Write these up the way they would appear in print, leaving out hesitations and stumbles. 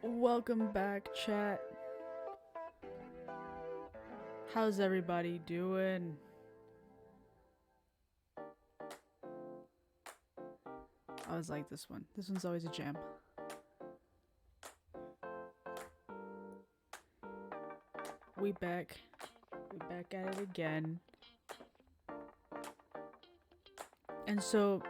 Welcome back, chat. How's everybody doing? I always like this one. This one's always a jam. We back at it again. And so,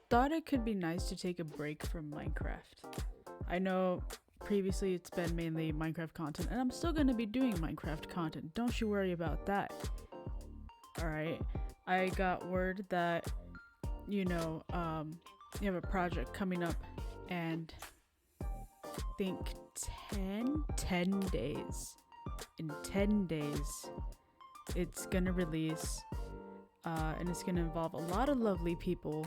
thought it could be nice to take a break from Minecraft. I know previously it's been mainly Minecraft content, and I'm still going to be doing Minecraft content. Don't you worry about that. Alright, I got word that, you have a project coming up, and I think 10 days. In 10 days, it's going to release, and it's going to involve a lot of lovely people,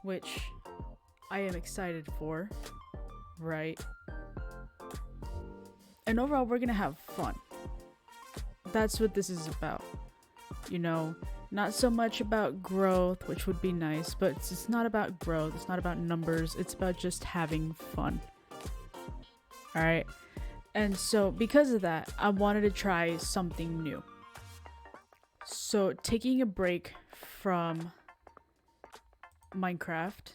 which I am excited for. Right? And overall, we're gonna have fun. That's what this is about. Not so much about growth, which would be nice, but it's not about growth, it's not about numbers, it's about just having fun. Alright? And so because of that, I wanted to try something new. So taking a break from Minecraft,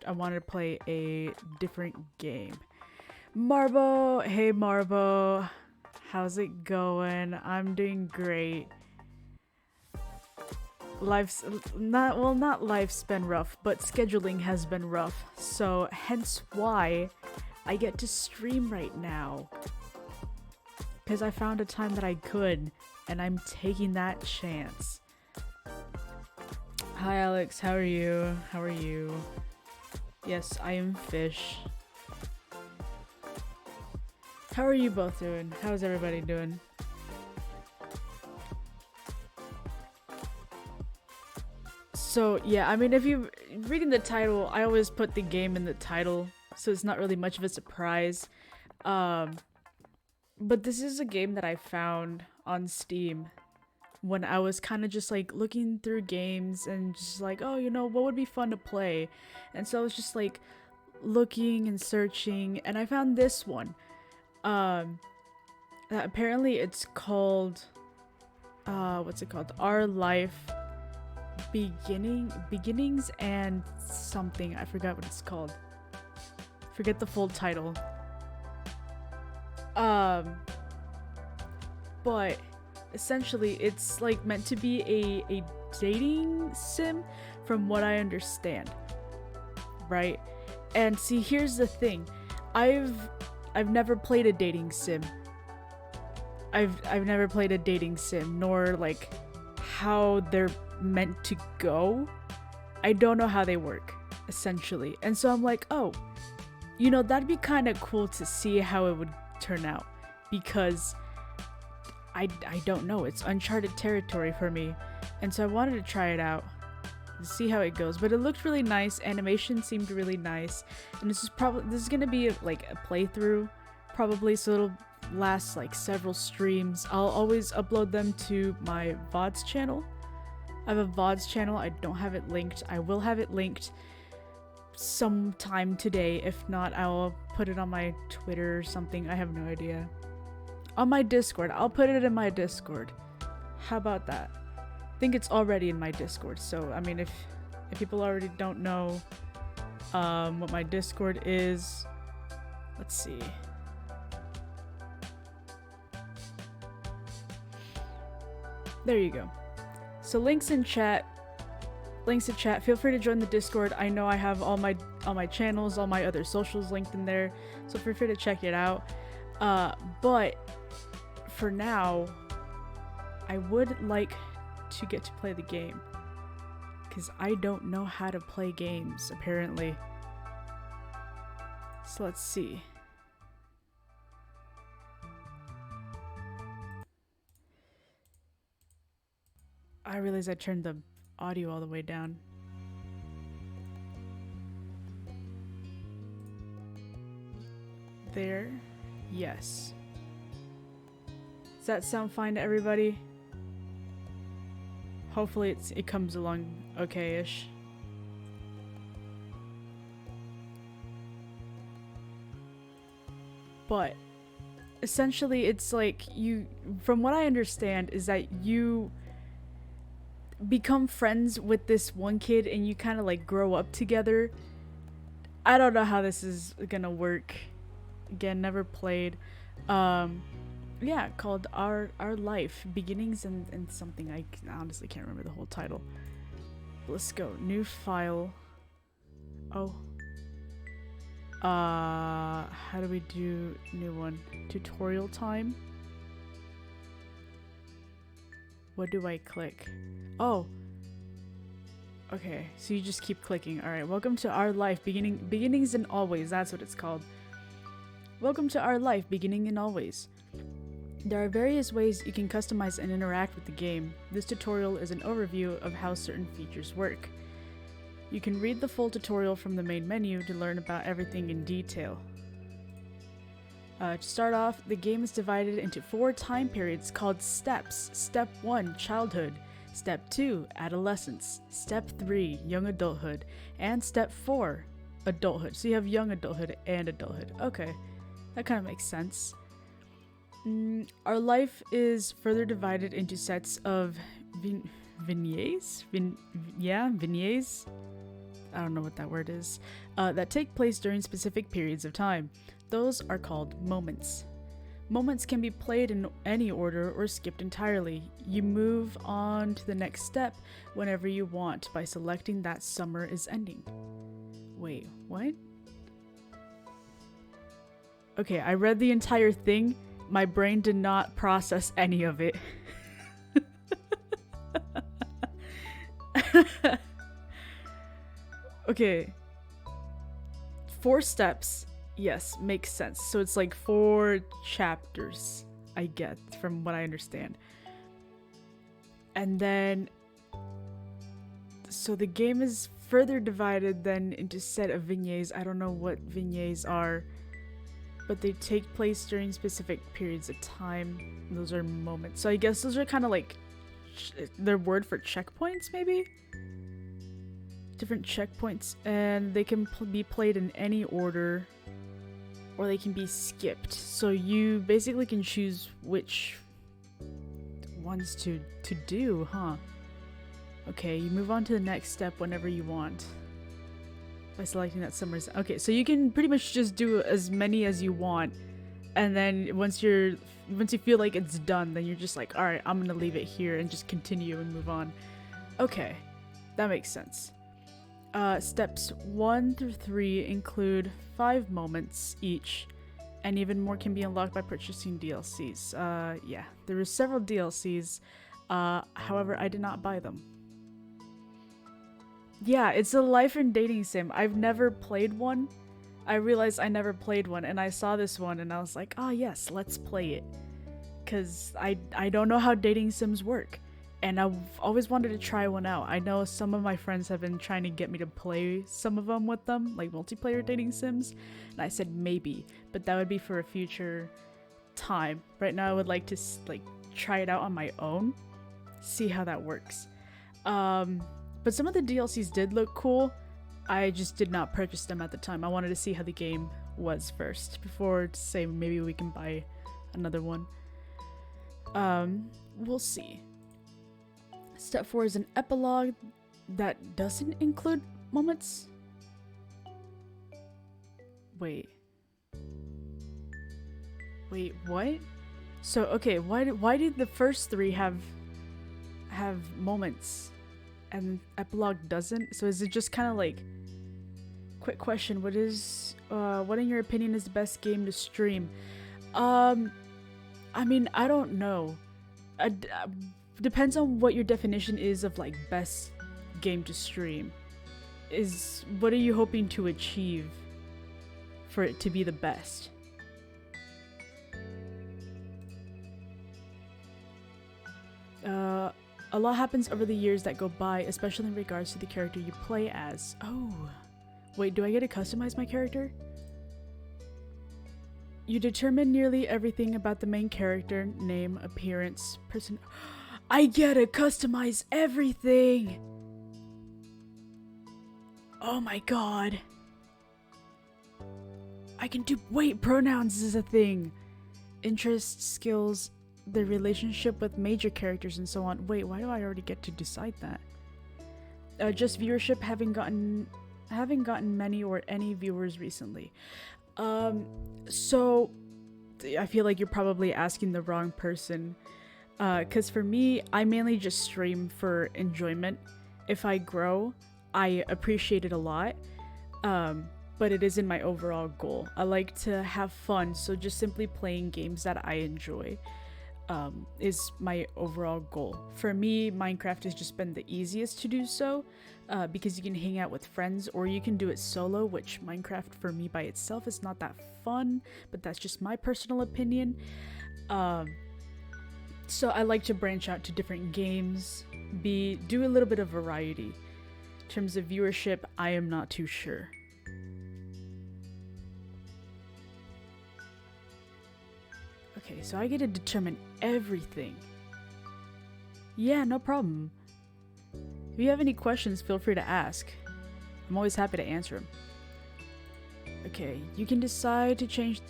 I wanted to play a different game. Marbo! Hey Marbo! How's it going? I'm doing great. Not life's been rough, but scheduling has been rough. So hence why I get to stream right now. Because I found a time that I could, and I'm taking that chance. Hi Alex, how are you? How are you? Yes, I am Fish. How are you both doing? How's everybody doing? So yeah, I mean, if you're reading the title, I always put the game in the title, so it's not really much of a surprise. But this is a game that I found on Steam when I was kind of just like looking through games and just like, oh, you know, what would be fun to play? And so I was just like looking and searching, and I found this one. Apparently it's called, what's it called? Our Life Beginnings and something. I forgot what it's called. Forget the full title. But essentially it's like meant to be a dating sim from what I understand. Right? And see, here's the thing. I've never played a dating sim. I've never played a dating sim, nor like how they're meant to go. I don't know how they work, essentially. And so I'm like, oh, you know, that'd be kind of cool to see how it would turn out, because I don't know. It's uncharted territory for me. And so I wanted to try it out, see how it goes. But it looked really nice. Animation seemed really nice. And this is gonna be like a playthrough, probably, so it'll last like several streams. I'll always upload them to my VODs channel. I have a VODs channel. I don't have it linked. I will have it linked sometime today. If not, I'll put it on my Twitter or something. I have no idea. On my Discord. I'll put it in my Discord. How about that? I think it's already in my Discord. So, I mean, if people already don't know what my Discord is, let's see. There you go. So links in chat. Feel free to join the Discord. I know I have all my channels, all my other socials linked in there, so feel free to check it out. But for now, I would like to get to play the game, because I don't know how to play games, apparently. So let's see. I realized I turned the audio all the way down. There. Yes. Does that sound fine to everybody? Hopefully it comes along okay-ish. But essentially it's like from what I understand is that you become friends with this one kid and you kind of like grow up together. I don't know how this is gonna work. Again, never played. Yeah, called Our Life Beginnings and something. I honestly can't remember the whole title. Let's go. New file. Oh. How do we do new one? Tutorial time. What do I click? Oh. Okay, so you just keep clicking. Alright, welcome to Our Life Beginnings and Always. That's what it's called. Welcome to Our Life Beginning and Always. There are various ways you can customize and interact with the game. This tutorial is an overview of how certain features work. You can read the full tutorial from the main menu to learn about everything in detail. To start off, the game is divided into 4 time periods called steps. Step 1, childhood. Step 2, adolescence. Step 3, young adulthood. And step 4, adulthood. So you have young adulthood and adulthood. Okay, that kind of makes sense. Our life is further divided into sets of vignettes? Vignettes? I don't know what that word is. That take place during specific periods of time. Those are called moments. Moments can be played in any order or skipped entirely. You move on to the next step whenever you want by selecting that summer is ending. Wait, what? Okay, I read the entire thing. My brain did not process any of it. Okay. 4 steps. Yes, makes sense. So it's like 4 chapters, I get, from what I understand. And then, so the game is further divided then into set of vignettes. I don't know what vignettes are, but they take place during specific periods of time. Those are moments. So I guess those are kind of like their word for checkpoints, maybe? Different checkpoints, and they can be played in any order, or they can be skipped. So you basically can choose which ones to do, huh? Okay, you move on to the next step whenever you want by selecting that summer's. Okay, so you can pretty much just do as many as you want, and then once you feel like it's done, then you're just like, all right, I'm gonna leave it here and just continue and move on. Okay, that makes sense. Steps 1 through 3 include 5 moments each, and even more can be unlocked by purchasing DLCs. Yeah, there were several DLCs, however, I did not buy them. Yeah, it's a life and dating sim. I've never played one. I realized I never played one, and I saw this one, and I was like, ah, yes, let's play it. Because I don't know how dating sims work. And I've always wanted to try one out. I know some of my friends have been trying to get me to play some of them with them, like multiplayer dating sims. And I said maybe, but that would be for a future time. Right now I would like to try it out on my own, see how that works. But some of the DLCs did look cool. I just did not purchase them at the time. I wanted to see how the game was first before to say maybe we can buy another one. We'll see. Step 4 is an epilogue that doesn't include moments. Wait, what? So okay, why did the first 3 have moments and epilogue doesn't? So is it just kind of like, quick question, what in your opinion is the best game to stream? I mean, I don't know. Depends on what your definition is of like best game to stream. What are you hoping to achieve for it to be the best? A lot happens over the years that go by, especially in regards to the character you play as. Oh, wait, do I get to customize my character? You determine nearly everything about the main character, name, appearance, person. I get to customize everything! Oh my god. I can do- wait, pronouns is a thing. Interests, skills, the relationship with major characters and so on. Wait, why do I already get to decide that? Just viewership, having gotten many or any viewers recently. So I feel like you're probably asking the wrong person. Cause for me, I mainly just stream for enjoyment. If I grow, I appreciate it a lot. But it isn't my overall goal. I like to have fun, so just simply playing games that I enjoy is my overall goal. For me, Minecraft has just been the easiest to do so, because you can hang out with friends or you can do it solo, which Minecraft for me by itself is not that fun, but that's just my personal opinion. So I like to branch out to different games, do a little bit of variety. In terms of viewership, I am not too sure. Okay, so I get to determine everything. Yeah, no problem. If you have any questions, feel free to ask. I'm always happy to answer them. Okay, you can decide to change.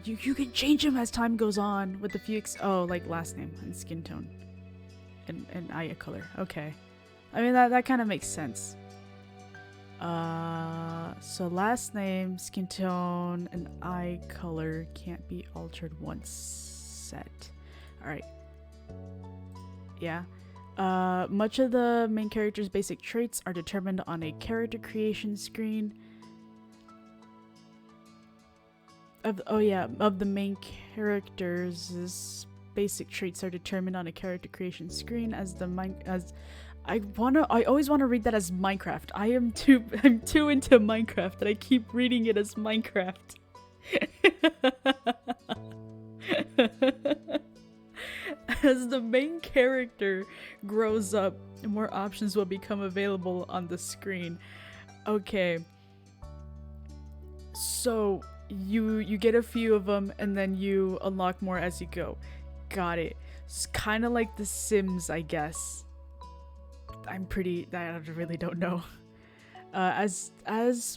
You can change them as time goes on with a few. Like last name and skin tone, and eye color. Okay, I mean that kind of makes sense. So last name, skin tone, and eye color can't be altered once set. All right. Yeah. Much of the main character's basic traits are determined on a character creation screen. Of the main characters' basic traits are determined on a character creation screen I always want to read that as Minecraft. I'm too into Minecraft that I keep reading it as Minecraft. As the main character grows up, more options will become available on the screen. Okay. So you get a few of them and then you unlock more as you go. Got it. It's kind of like The Sims, I guess. I really don't know. As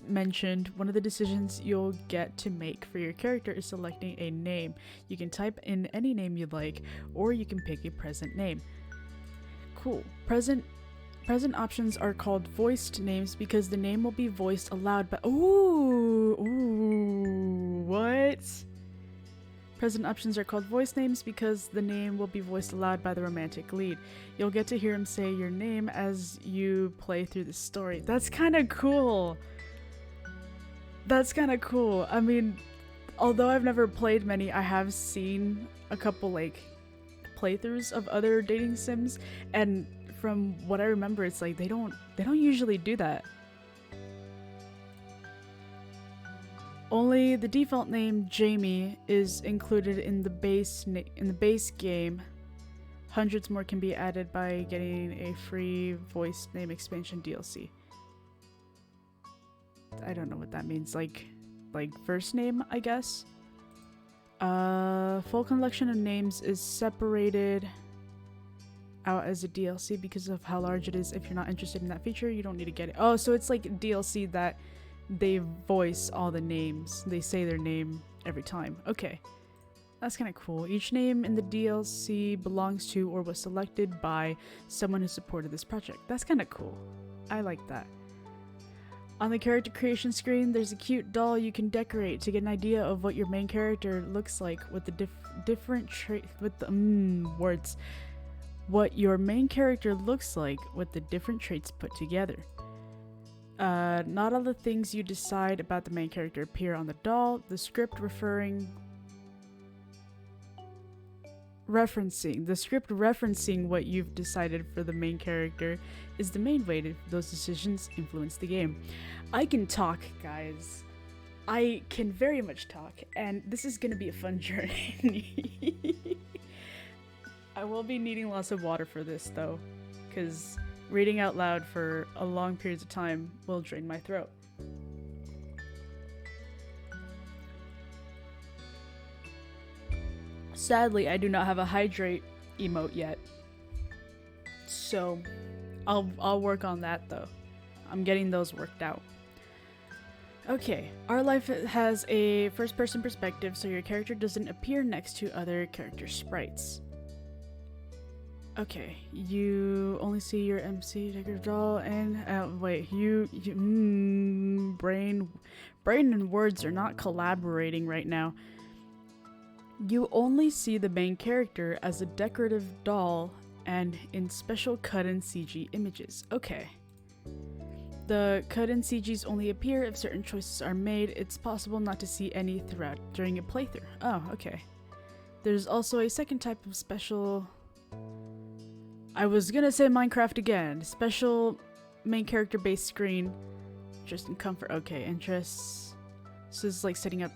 mentioned, one of the decisions you'll get to make for your character is selecting a name. You can type in any name you'd like, or you can pick a present name. Cool. Present options are called voiced names because the name will be voiced aloud by— Ooh, what? Present options are called voice names because the name will be voiced aloud by the romantic lead. You'll get to hear him say your name as you play through the story. That's kind of cool. I mean, although I've never played many, I have seen a couple like playthroughs of other dating sims, and from what I remember, it's like they don't usually do that. Only the default name Jamie is included in the base game. Hundreds more can be added by getting a free voice name expansion DLC. I don't know what that means. Like first name, I guess. Full collection of names is separated out as a DLC because of how large it is. If you're not interested in that feature, you don't need to get it. Oh, so it's like DLC that they voice all the names. They say their name every time. Okay. That's kind of cool. Each name in the DLC belongs to or was selected by someone who supported this project. That's kind of cool. I like that. On the character creation screen, there's a cute doll you can decorate to get an idea of what your main character looks like with the different traits with the words. What your main character looks like with the different traits put together. Not all the things you decide about the main character appear on the doll. The script referencing what you've decided for the main character is the main way those decisions influence the game. I can talk, guys. I can very much talk, and this is gonna be a fun journey. I will be needing lots of water for this, though, because reading out loud for a long periods of time will drain my throat. Sadly, I do not have a hydrate emote yet, so I'll work on that though. I'm getting those worked out. Okay, our life has a first-person perspective, so your character doesn't appear next to other character sprites. Okay, you only see your MC decorative doll and brain and words are not collaborating right now. You only see the main character as a decorative doll and in special cut-in CG images. Okay. The cut-in CGs only appear if certain choices are made. It's possible not to see any throughout during a playthrough. Oh, okay. There's also a second type of special— I was gonna say Minecraft again. Special main character based screen. Just in comfort. Okay, interests. This is like setting up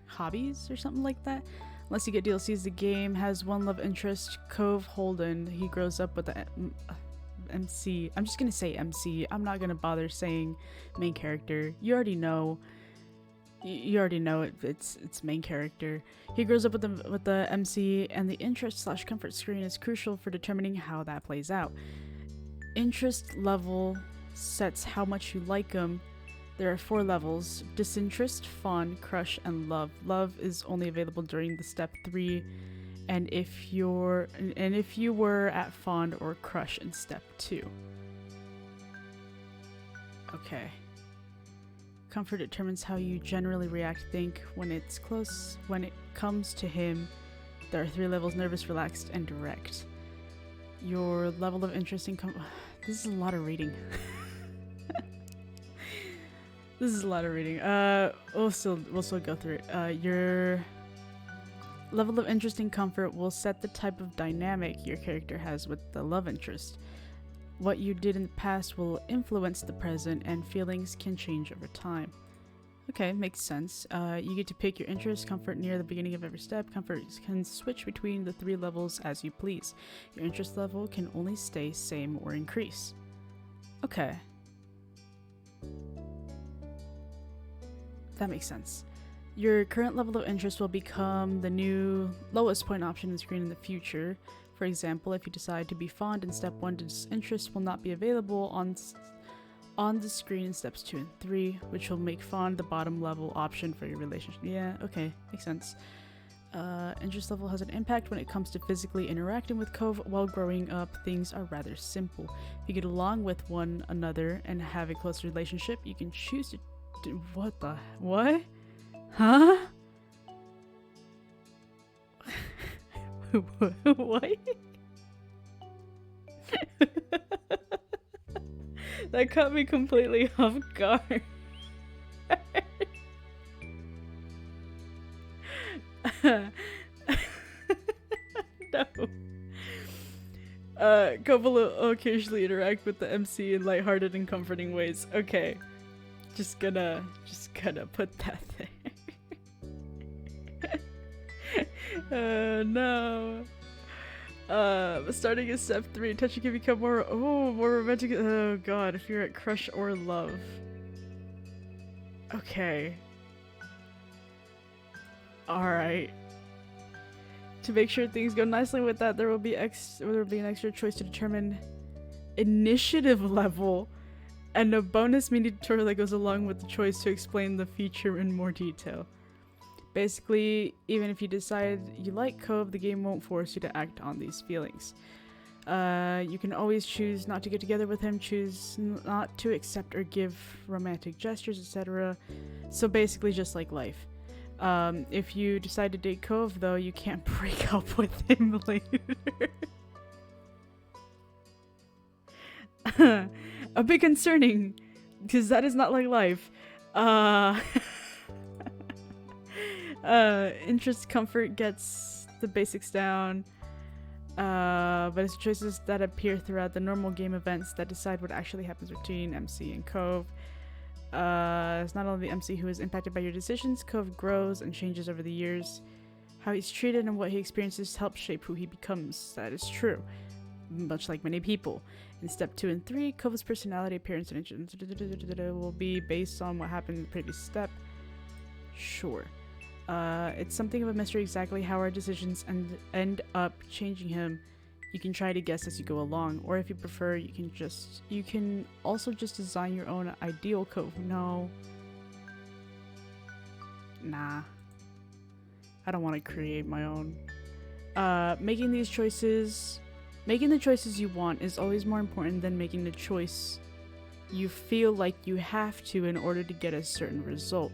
hobbies or something like that. Unless you get DLCs, the game has one love interest, Cove Holden. He grows up with the MC. I'm just gonna say MC. I'm not gonna bother saying main character. You already know. You already know it. It's main character. He grows up with the MC, and the interest/comfort screen is crucial for determining how that plays out. Interest level sets how much you like him. There are 4 levels: disinterest, fond, crush, and love. Love is only available during the step 3, and if you were at fond or crush in step 2. Okay. Comfort determines how you generally react. Think when it's close. When it comes to him, there are 3 levels: nervous, relaxed, and direct. Your level of interest in this is a lot of reading. This is a lot of reading. We'll still go through it. Your level of interest in comfort will set the type of dynamic your character has with the love interest. What you did in the past will influence the present, and feelings can change over time. Okay, makes sense. You get to pick your interest, comfort near the beginning of every step. Comfort can switch between the 3 levels as you please. Your interest level can only stay same or increase. Okay. That makes sense. Your current level of interest will become the new lowest point option in the screen in the future. For example, if you decide to be fond in step 1, disinterest will not be available on the screen in steps 2 and 3, which will make fond the bottom level option for your relationship. Yeah, okay, makes sense. Interest level has an impact when it comes to physically interacting with Cove. While growing up, things are rather simple. If you get along with one another and have a close relationship, you can choose to do what? Huh? What? That caught me completely off guard. No. Couple will occasionally interact with the MC in lighthearted and comforting ways. Okay. Just gonna put that there. No. Starting at step 3, touching can become more romantic. Oh god, if you're at crush or love. Okay. Alright. To make sure things go nicely with that, there will be an extra choice to determine initiative level, and a bonus mini tutorial that goes along with the choice to explain the feature in more detail. Basically, even if you decide you like Cove, the game won't force you to act on these feelings. You can always choose not to get together with him, choose not to accept or give romantic gestures, etc. So basically just like life. If you decide to date Cove, though, you can't break up with him later. A bit concerning, because that is not like life. Interest comfort gets the basics down, but it's choices that appear throughout the normal game events that decide what actually happens between MC and Cove. It's not only the MC who is impacted by your decisions. Cove grows and changes over the years. How he's treated and what he experiences helps shape who he becomes. That is true, much like many people. In step 2 and 3, Cove's personality, appearance, and interest will be based on what happened in the previous step. Sure. It's something of a mystery exactly how our decisions end up changing him. You can try to guess as you go along, or if you prefer, you can also just design your own ideal Cove. No. Nah. I don't want to create my own. Making the choices you want is always more important than making the choice you feel like you have to in order to get a certain result.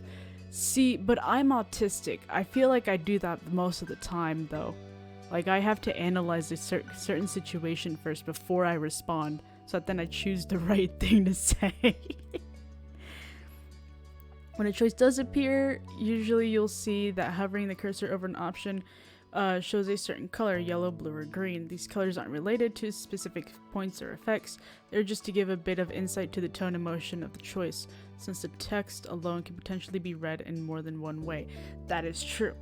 See, but I'm autistic. I feel like I do that most of the time, though. Like, I have to analyze a certain situation first before I respond, so that then I choose the right thing to say. When a choice does appear, usually you'll see that hovering the cursor over an option shows a certain color, yellow, blue, or green. These colors aren't related to specific points or effects. They're just to give a bit of insight to the tone and motion of the choice, since the text alone can potentially be read in more than one way. That is true.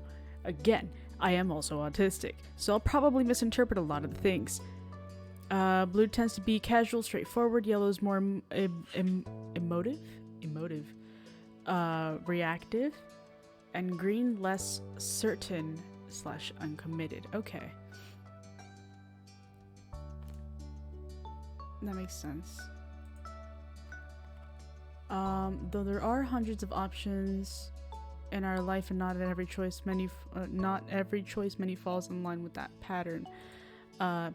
Again, I am also autistic, so I'll probably misinterpret a lot of the things. Blue tends to be casual, straightforward. Yellow is more emotive, reactive. And green less certain slash uncommitted. Okay. That makes sense. Though there are hundreds of options in our life, and not every choice many falls in line with that pattern.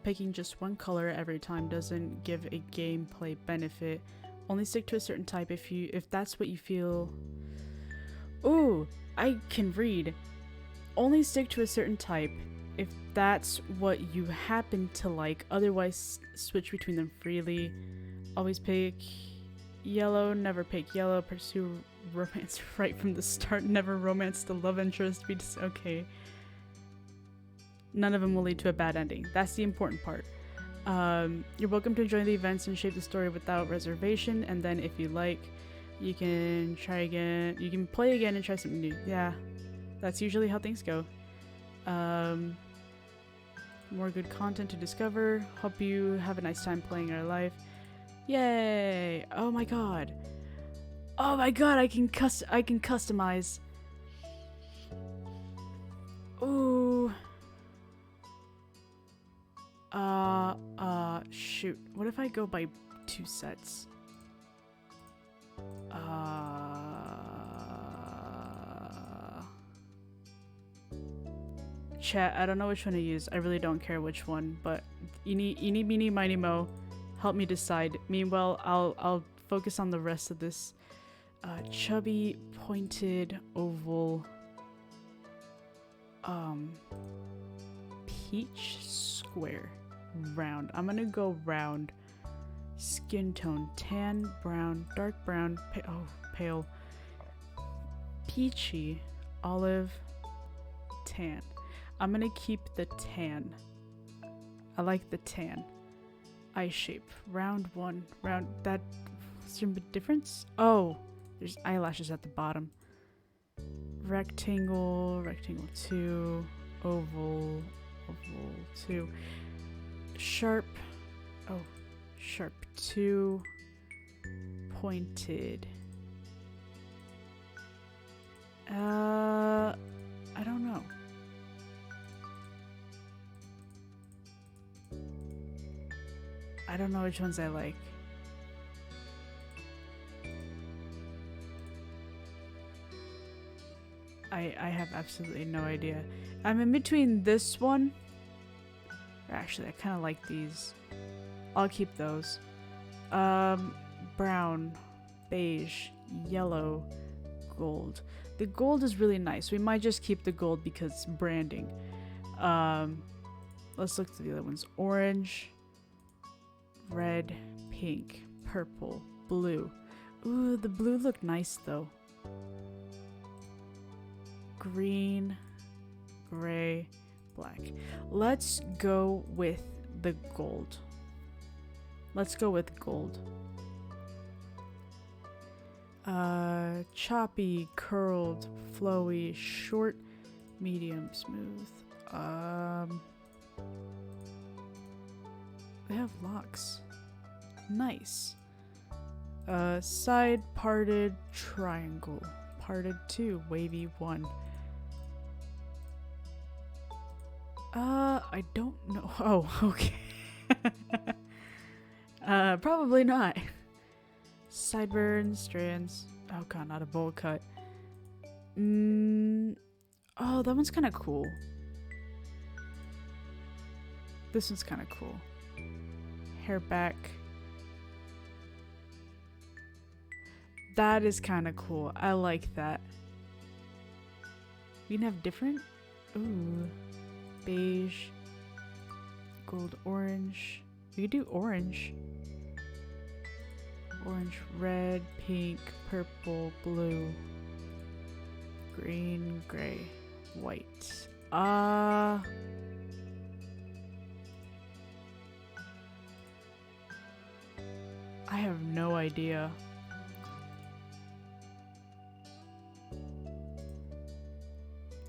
Picking just one color every time doesn't give a gameplay benefit. Only stick to a certain type if that's what you feel. Ooh, I can read. Only stick to a certain type if that's what you happen to like. Otherwise, switch between them freely. Always pick yellow, never pick yellow. Pursue romance right from the start. Never romance the love interest. Okay. None of them will lead to a bad ending. That's the important part. You're welcome to join the events and shape the story without reservation. And then if you like, you can try again. You can play again and try something new. Yeah, that's usually how things go. More good content to discover. Hope you have a nice time playing our life. Yay! Oh my god. Oh my god, I can customize. Ooh. Shoot. What if I go by 2 sets? Chat, I don't know which one to use. I really don't care which one, but eeny, meeny, miny, mo, help me decide. Meanwhile, I'll focus on the rest of this. Chubby, pointed, oval, peach, square, round. I'm gonna go round. Skin tone, tan, brown, dark brown, pale, peachy, olive, tan. I'm gonna keep the tan. I like the tan. Eye shape, round 1, round, that, is there a difference? Oh, there's eyelashes at the bottom. Rectangle, rectangle 2, oval, oval 2, sharp, oh, sharp 2, pointed. I don't know. I don't know which ones I like. I have absolutely no idea. I'm in between this one. Actually, I kind of like these. I'll keep those. Brown, beige, yellow, gold. The gold is really nice. We might just keep the gold because it's branding. Let's look through the other ones. Orange, red, pink, purple, blue. Ooh, the blue looked nice though. Green, gray, black. Let's go with the gold. Let's go with gold. Choppy, curled, flowy, short, medium, smooth. They have locks. Nice. Side parted triangle. Parted 2, wavy 1. I don't know. Oh, okay. Probably not. Sideburns, strands. Oh god, not a bowl cut. Oh, that one's kind of cool. This one's kind of cool. Hair back. That is kind of cool. I like that. We can have different. Ooh. Beige. Gold orange. We could do orange. Orange, red, pink, purple, blue, green, gray, white. I have no idea.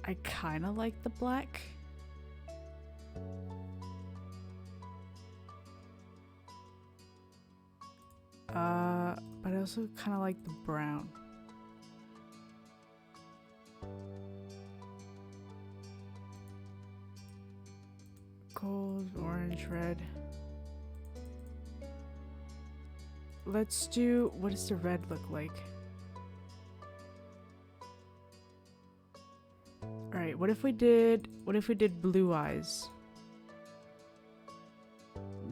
I kind of like the black. But I also kind of like the brown. let's do, what does the red look like? Alright, what if we did blue eyes?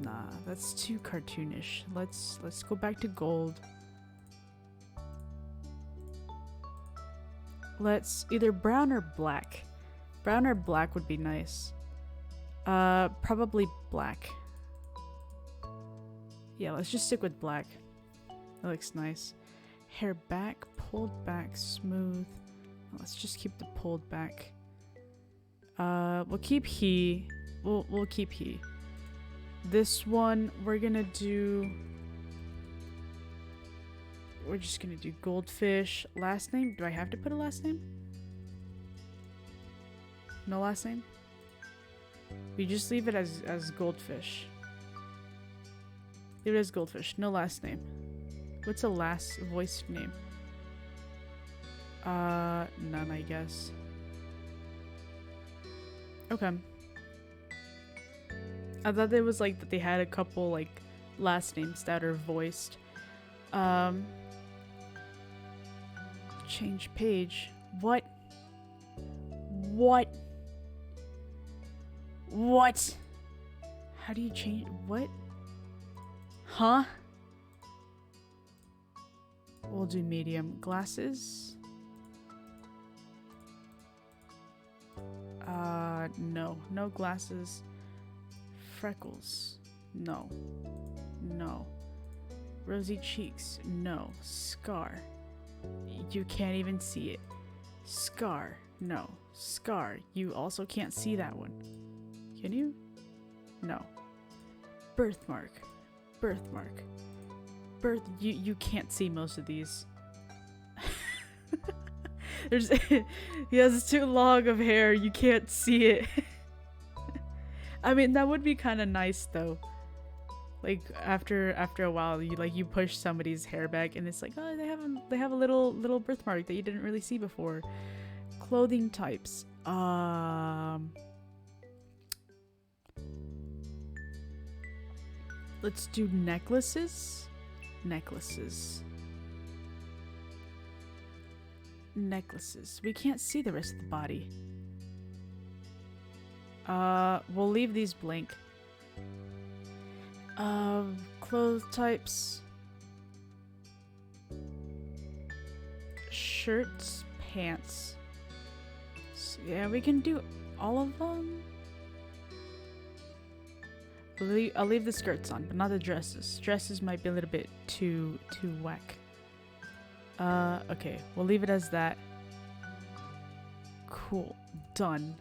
Nah, that's too cartoonish. Let's go back to gold. Let's either brown or black. Brown or black would be nice. Probably black. Yeah, let's just stick with black. That looks nice. Hair back, pulled back, smooth. Let's just keep the pulled back. We'll keep he. We'll keep he. This one we're gonna do. We're just gonna do goldfish. Last name? Do I have to put a last name? No last name? We just leave it as goldfish. Leave it as goldfish. No last name. What's a last voiced name? None, I guess. Okay. I thought it was like that they had a couple like last names that are voiced. Change page. What? What? What? How do you change? What? Huh? We'll do medium. Glasses? No. No glasses. Freckles? No. No. Rosy cheeks? No. Scar? You can't even see it. Scar? No. Scar? You also can't see that one. Can you? No. Birthmark? Birthmark? You can't see most of these. He has too long of hair, you can't see it. I mean, that would be kind of nice though. Like after a while, you push somebody's hair back and it's like, oh, they have a little birthmark that you didn't really see before. Clothing types. Let's do necklaces. Necklaces. Necklaces. We can't see the rest of the body. We'll leave these blank. Clothes types. Shirts, pants. So, yeah, we can do all of them. I'll leave the skirts on, but not the dresses. Dresses might be a little bit too whack. Okay, we'll leave it as that. Cool. Done.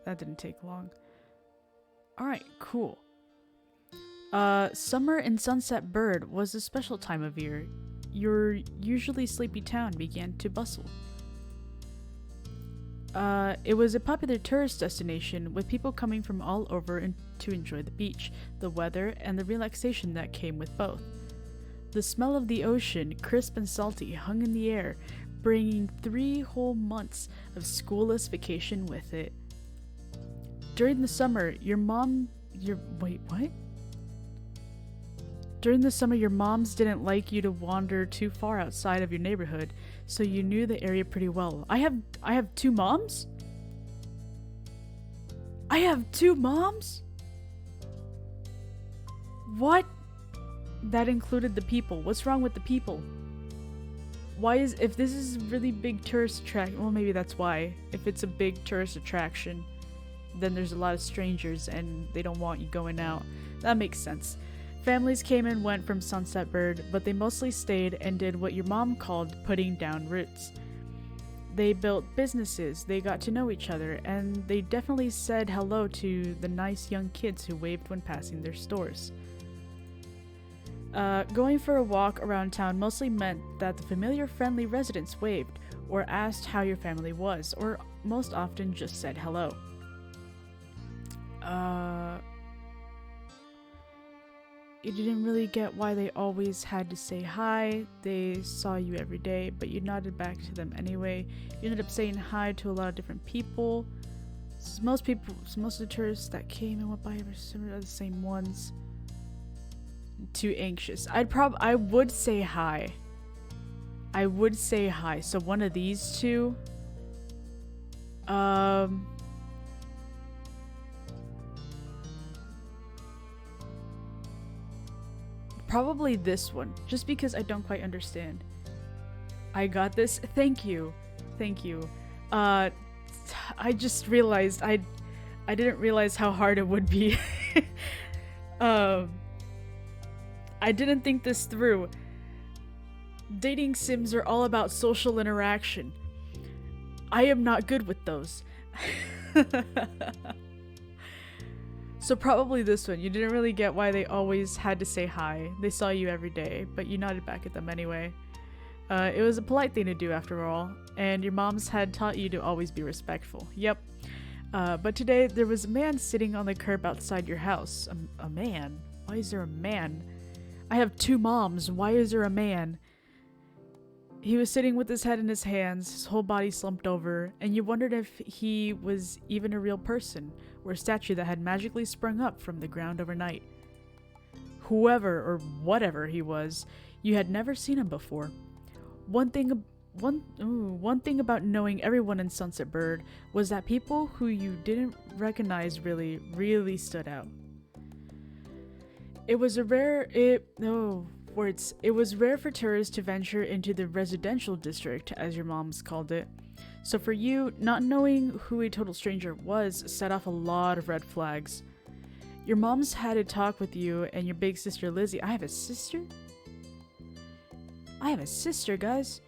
That didn't take long. Alright, cool. Summer in Sunset Bird was a special time of year. Your usually sleepy town began to bustle. It was a popular tourist destination with people coming from all over to enjoy the beach, the weather, and the relaxation that came with both. The smell of the ocean, crisp and salty, hung in the air, bringing 3 whole months of schoolless vacation with it. During the summer, wait, what? During the summer, your moms didn't like you to wander too far outside of your neighborhood, so you knew the area pretty well. I have 2 moms? I have 2 moms? What? That included the people. What's wrong with the people? If this is a really big tourist attraction, well, maybe that's why. If it's a big tourist attraction, then there's a lot of strangers and they don't want you going out. That makes sense. Families came and went from Sunset Bird, but they mostly stayed and did what your mom called putting down roots. They built businesses, they got to know each other, and they definitely said hello to the nice young kids who waved when passing their stores. Going for a walk around town mostly meant that the familiar friendly residents waved, or asked how your family was, or most often just said hello. You didn't really get why they always had to say hi. They saw you every day, but you nodded back to them anyway. You ended up saying hi to a lot of different people. Most of the tourists that came and went by are the same ones. too anxious. I would say hi. I would say hi. So one of these two. Probably this one, just because I don't quite understand. I got this. Thank you. Thank you. I just realized I didn't realize how hard it would be. I didn't think this through. Dating sims are all about social interaction. I am not good with those. So probably this one. You didn't really get why they always had to say hi. They saw you every day, but you nodded back at them anyway. It was a polite thing to do after all, and your moms had taught you to always be respectful. Yep. But today there was a man sitting on the curb outside your house. A man? Why is there a man? I have 2 moms. Why is there a man? He was sitting with his head in his hands, his whole body slumped over, and you wondered if he was even a real person, or a statue that had magically sprung up from the ground overnight. Whoever or whatever he was, you had never seen him before. One thing about knowing everyone in Sunset Bird was that people who you didn't recognize really stood out. It was rare for tourists to venture into the residential district, as your moms called it. So for you, not knowing who a total stranger was set off a lot of red flags. Your moms had a talk with you and your big sister Lizzie. I have a sister? I have a sister, guys.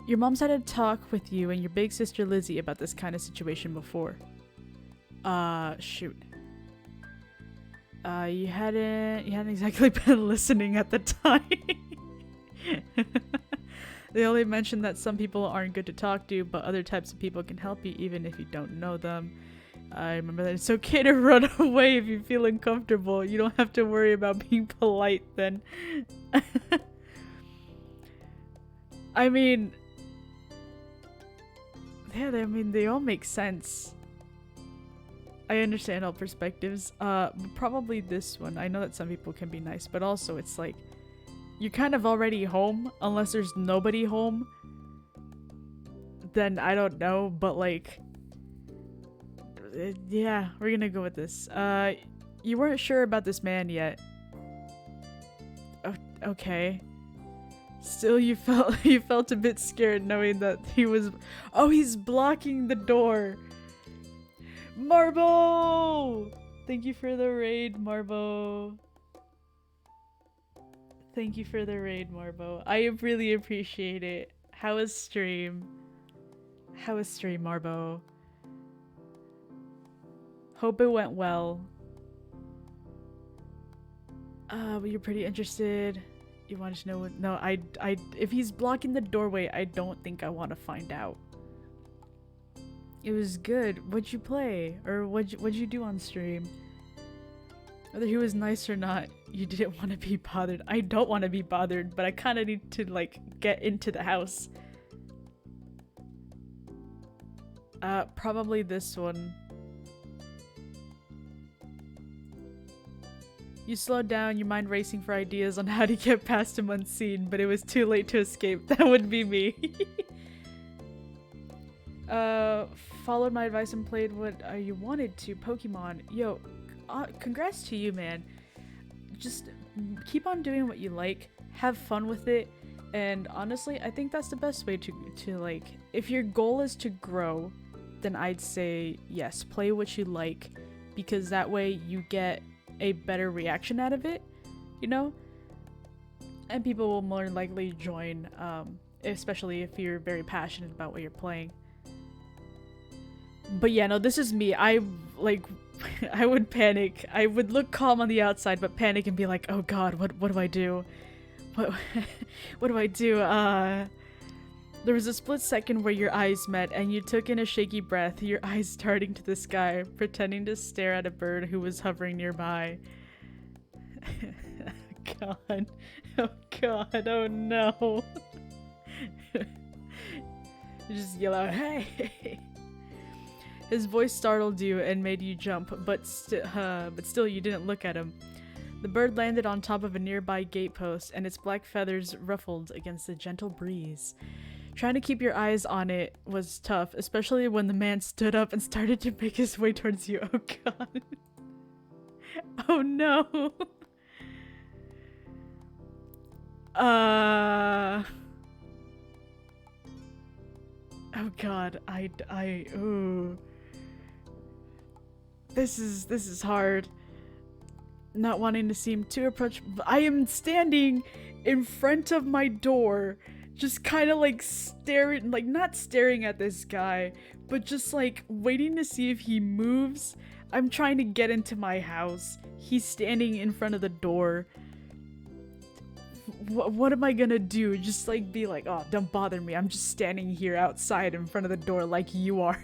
Your mom's had a talk with you and your big sister Lizzie about this kind of situation before. Shoot. You hadn't exactly been listening at the time. They only mentioned that some people aren't good to talk to, but other types of people can help you even if you don't know them. I remember that it's okay to run away if you feel uncomfortable. You don't have to worry about being polite then. I mean, yeah, they all make sense. I understand all perspectives. Probably this one. I know that some people can be nice, but also it's like, you're kind of already home, unless there's nobody home. Then I don't know, but like, yeah, we're gonna go with this. You weren't sure about this man yet. Okay. Still, you felt a bit scared knowing that he was. Oh, he's blocking the door. Marbo! Thank you for the raid, Marbo. Thank you for the raid, Marbo. I really appreciate it. How was stream? How was stream, Marbo? Hope it went well. But you're pretty interested. You wanted to know what? No, if he's blocking the doorway, I don't think I want to find out. It was good. What'd you play? Or what'd you do on stream? Whether he was nice or not, you didn't want to be bothered. I don't want to be bothered, but I kind of need to, like, get into the house. Probably this one. You slowed down, your mind racing for ideas on how to get past him unseen, but it was too late to escape. That would be me. Followed my advice and played what you wanted to, Pokemon. Yo, congrats to you, man. Just keep on doing what you like, have fun with it, and honestly, I think that's the best way to like, if your goal is to grow, then I'd say yes, play what you like, because that way you get a better reaction out of it, you know? And people will more likely join, especially if you're very passionate about what you're playing. But yeah, no, this is me. I would panic. I would look calm on the outside, but panic and be like, oh god, what do I do? What do I do? There was a split second where your eyes met and you took in a shaky breath, your eyes darting to the sky, pretending to stare at a bird who was hovering nearby. God. Oh god, oh no. You just yell out, hey! His voice startled you and made you jump, but still you didn't look at him. The bird landed on top of a nearby gatepost, and its black feathers ruffled against the gentle breeze. Trying to keep your eyes on it was tough, especially when the man stood up and started to make his way towards you. Oh god. Oh no. Oh god, ooh. This is hard. Not wanting to seem too approachable. I am standing in front of my door, just kind of like staring, like not staring at this guy, but just like waiting to see if he moves. I'm trying to get into my house. He's standing in front of the door. What am I gonna do? Just like be like, oh, don't bother me. I'm just standing here outside in front of the door like you are.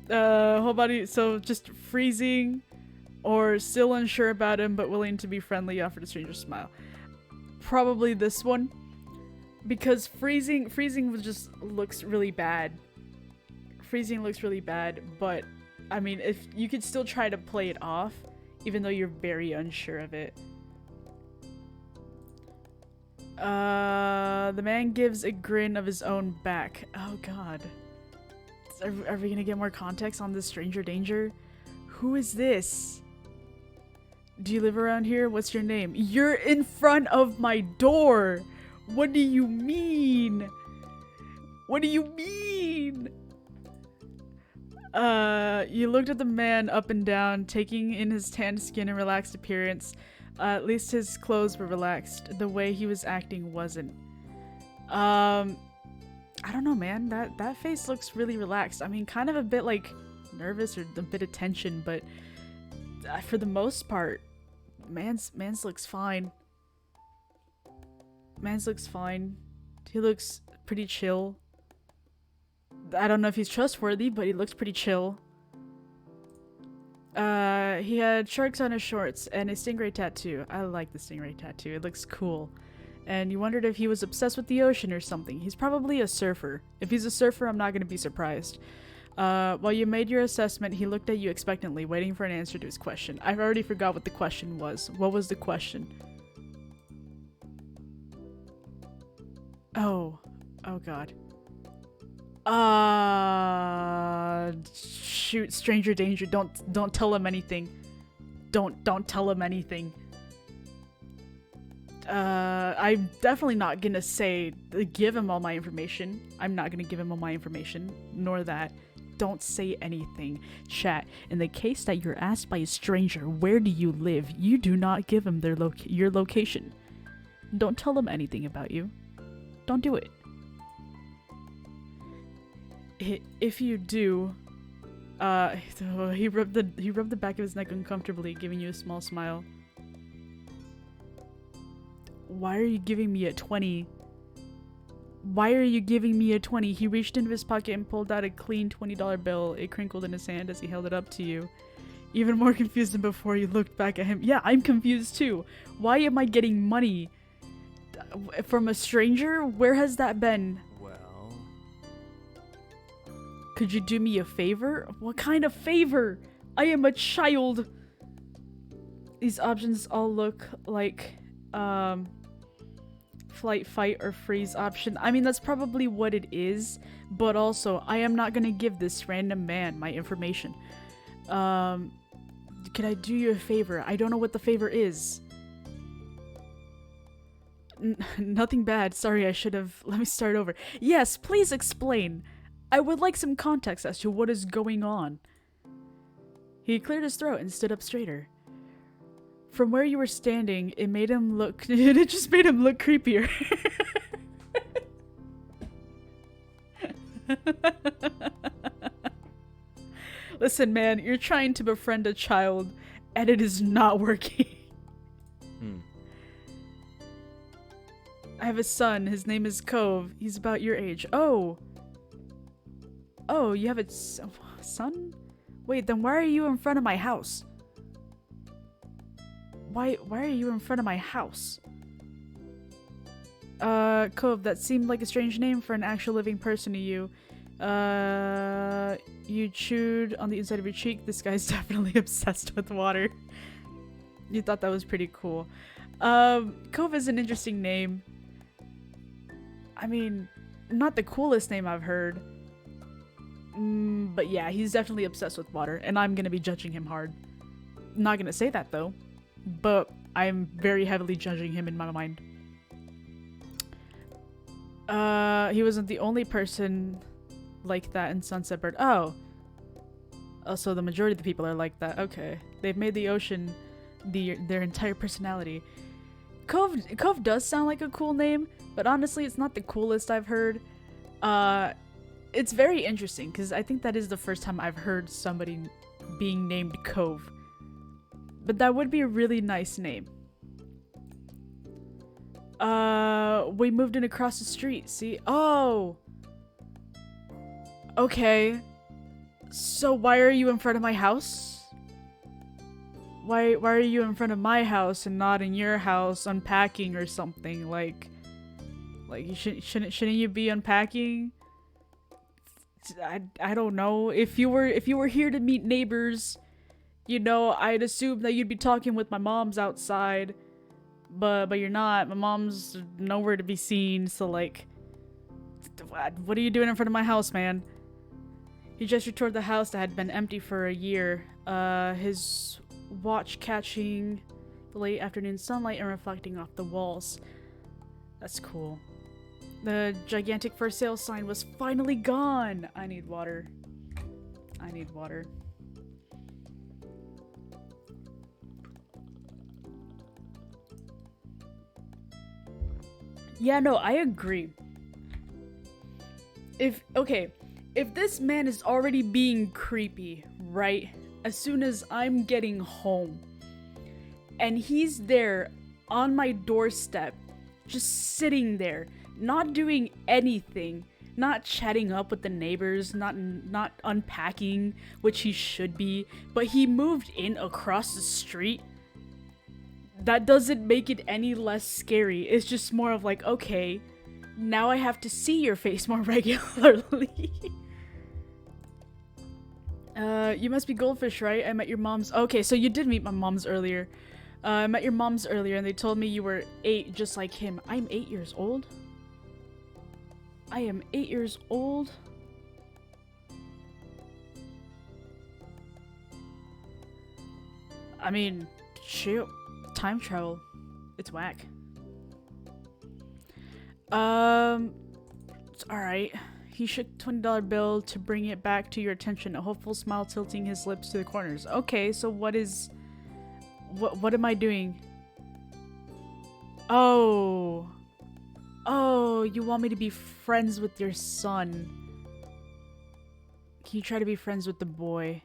Whole body, so just freezing or still unsure about him but willing to be friendly, offered a stranger smile. Probably this one, because freezing just looks really bad. Freezing looks really bad, but I mean, if you could still try to play it off even though you're very unsure of it. The man gives a grin of his own back. Oh god. Are we gonna get more context on this stranger danger? Who is this? Do you live around here? What's your name? You're in front of my door! What do you mean? What do you mean? You looked at the man up and down, taking in his tanned skin and relaxed appearance. At least his clothes were relaxed. The way he was acting wasn't. I don't know, man. That face looks really relaxed. I mean, kind of a bit like nervous or a bit of tension, but for the most part, man's looks fine. Man's looks fine. He looks pretty chill. I don't know if he's trustworthy, but he looks pretty chill. He had sharks on his shorts and a stingray tattoo. I like the stingray tattoo. It looks cool. And you wondered if he was obsessed with the ocean or something. He's probably a surfer. If he's a surfer, I'm not going to be surprised. While you made your assessment, he looked at you expectantly, waiting for an answer to his question. I've already forgot what the question was. What was the question? Oh god. Shoot, stranger danger. Don't tell him anything. Don't tell him anything. I'm definitely not gonna give him all my information. I'm not gonna give him all my information, nor that. Don't say anything. Chat, in the case that you're asked by a stranger, where do you live, you do not give him your location. Don't tell them anything about you. Don't do it. If you do, he rubbed the back of his neck uncomfortably, giving you a small smile. Why are you giving me a 20? Why are you giving me a 20? He reached into his pocket and pulled out a clean $20 bill. It crinkled in his hand as he held it up to you. Even more confused than before, you looked back at him. Yeah, I'm confused too. Why am I getting money from a stranger? Where has that been? Well... Could you do me a favor? What kind of favor? I am a child. These options all look like, flight, fight, or freeze option. I mean, that's probably what it is, but also, I am not gonna give this random man my information. Could I do you a favor? I don't know what the favor is. Nothing bad. Sorry, I should have... Let me start over. Yes, please explain. I would like some context as to what is going on. He cleared his throat and stood up straighter. From where you were standing, it made him look... It just made him look creepier. Listen, man, you're trying to befriend a child, and it is not working. I have a son. His name is Cove. He's about your age. Oh, you have a son? Wait, then why are you in front of my house? Why are you in front of my house? Cove, that seemed like a strange name for an actual living person to you. You chewed on the inside of your cheek. This guy's definitely obsessed with water. You thought that was pretty cool. Cove is an interesting name. I mean, not the coolest name I've heard. But yeah, he's definitely obsessed with water, and I'm gonna be judging him hard. Not gonna say that though, but I'm very heavily judging him in my mind. He wasn't the only person like that in Sunset Bird. Oh. So the majority of the people are like that. Okay. They've made the ocean their entire personality. Cove does sound like a cool name, but honestly, it's not the coolest I've heard. It's very interesting, because I think that is the first time I've heard somebody being named Cove. But that would be a really nice name. We moved in across the street, see? Oh! Okay. So why are you in front of my house? Why are you in front of my house and not in your house unpacking or something? Like you shouldn't you be unpacking? I don't know. If you were here to meet neighbors, you know, I'd assume that you'd be talking with my mom's outside. But you're not. My mom's nowhere to be seen, so like, what are you doing in front of my house, man? He gestured toward the house that had been empty for a year. His watch catching the late afternoon sunlight and reflecting off the walls. That's cool. The gigantic for sale sign was finally gone. I need water. I need water. Yeah, no, I agree. If this man is already being creepy, right? As soon as I'm getting home, and he's there on my doorstep, just sitting there, not doing anything, not chatting up with the neighbors, not unpacking, which he should be, but he moved in across the street. That doesn't make it any less scary. It's just more of like, okay, now I have to see your face more regularly. You must be Goldfish, right? I met your mom's. Okay, so you did meet my mom's earlier. I met your mom's earlier and they told me you were 8 just like him. I'm 8 years old? I am 8 years old? I mean, shoot. Time travel. It's whack. It's alright. He shook $20 bill to bring it back to your attention, a hopeful smile tilting his lips to the corners. Okay, so what am I doing? Oh. Oh, you want me to be friends with your son. Can you try to be friends with the boy?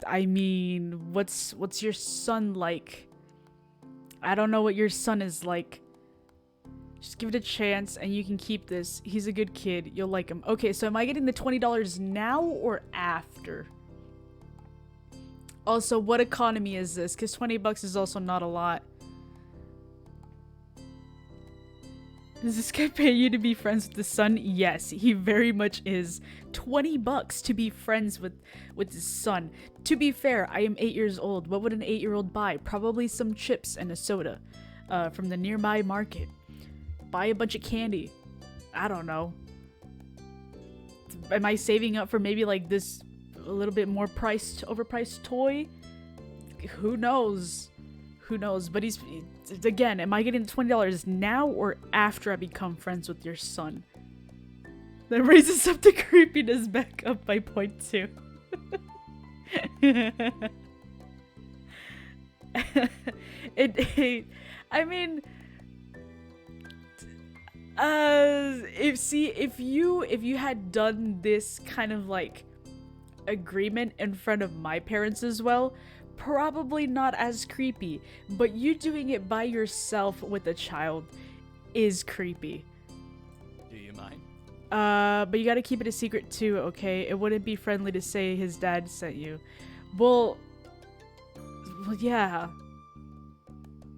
I mean, what's your son like? I don't know what your son is like. Just give it a chance and you can keep this. He's a good kid. You'll like him. Okay, so am I getting the $20 now or after? Also, what economy is this? Because 20 bucks is also not a lot. Does this guy pay you to be friends with the son? Yes, he very much is. 20 bucks to be friends with his son. To be fair, I am 8 years old. What would an 8-year-old buy? Probably some chips and a soda from the nearby market. Buy a bunch of candy. I don't know. Am I saving up for maybe like this a little bit more overpriced toy? Who knows? Who knows? But he's, again, am I getting the $20 now or after I become friends with your son? That raises up the creepiness back up by 0.2. I mean, if you had done this kind of like agreement in front of my parents as well, probably not as creepy, but you doing it by yourself with a child is creepy. Do you mind? But you gotta keep it a secret too, okay? It wouldn't be friendly to say his dad sent you. Well, yeah.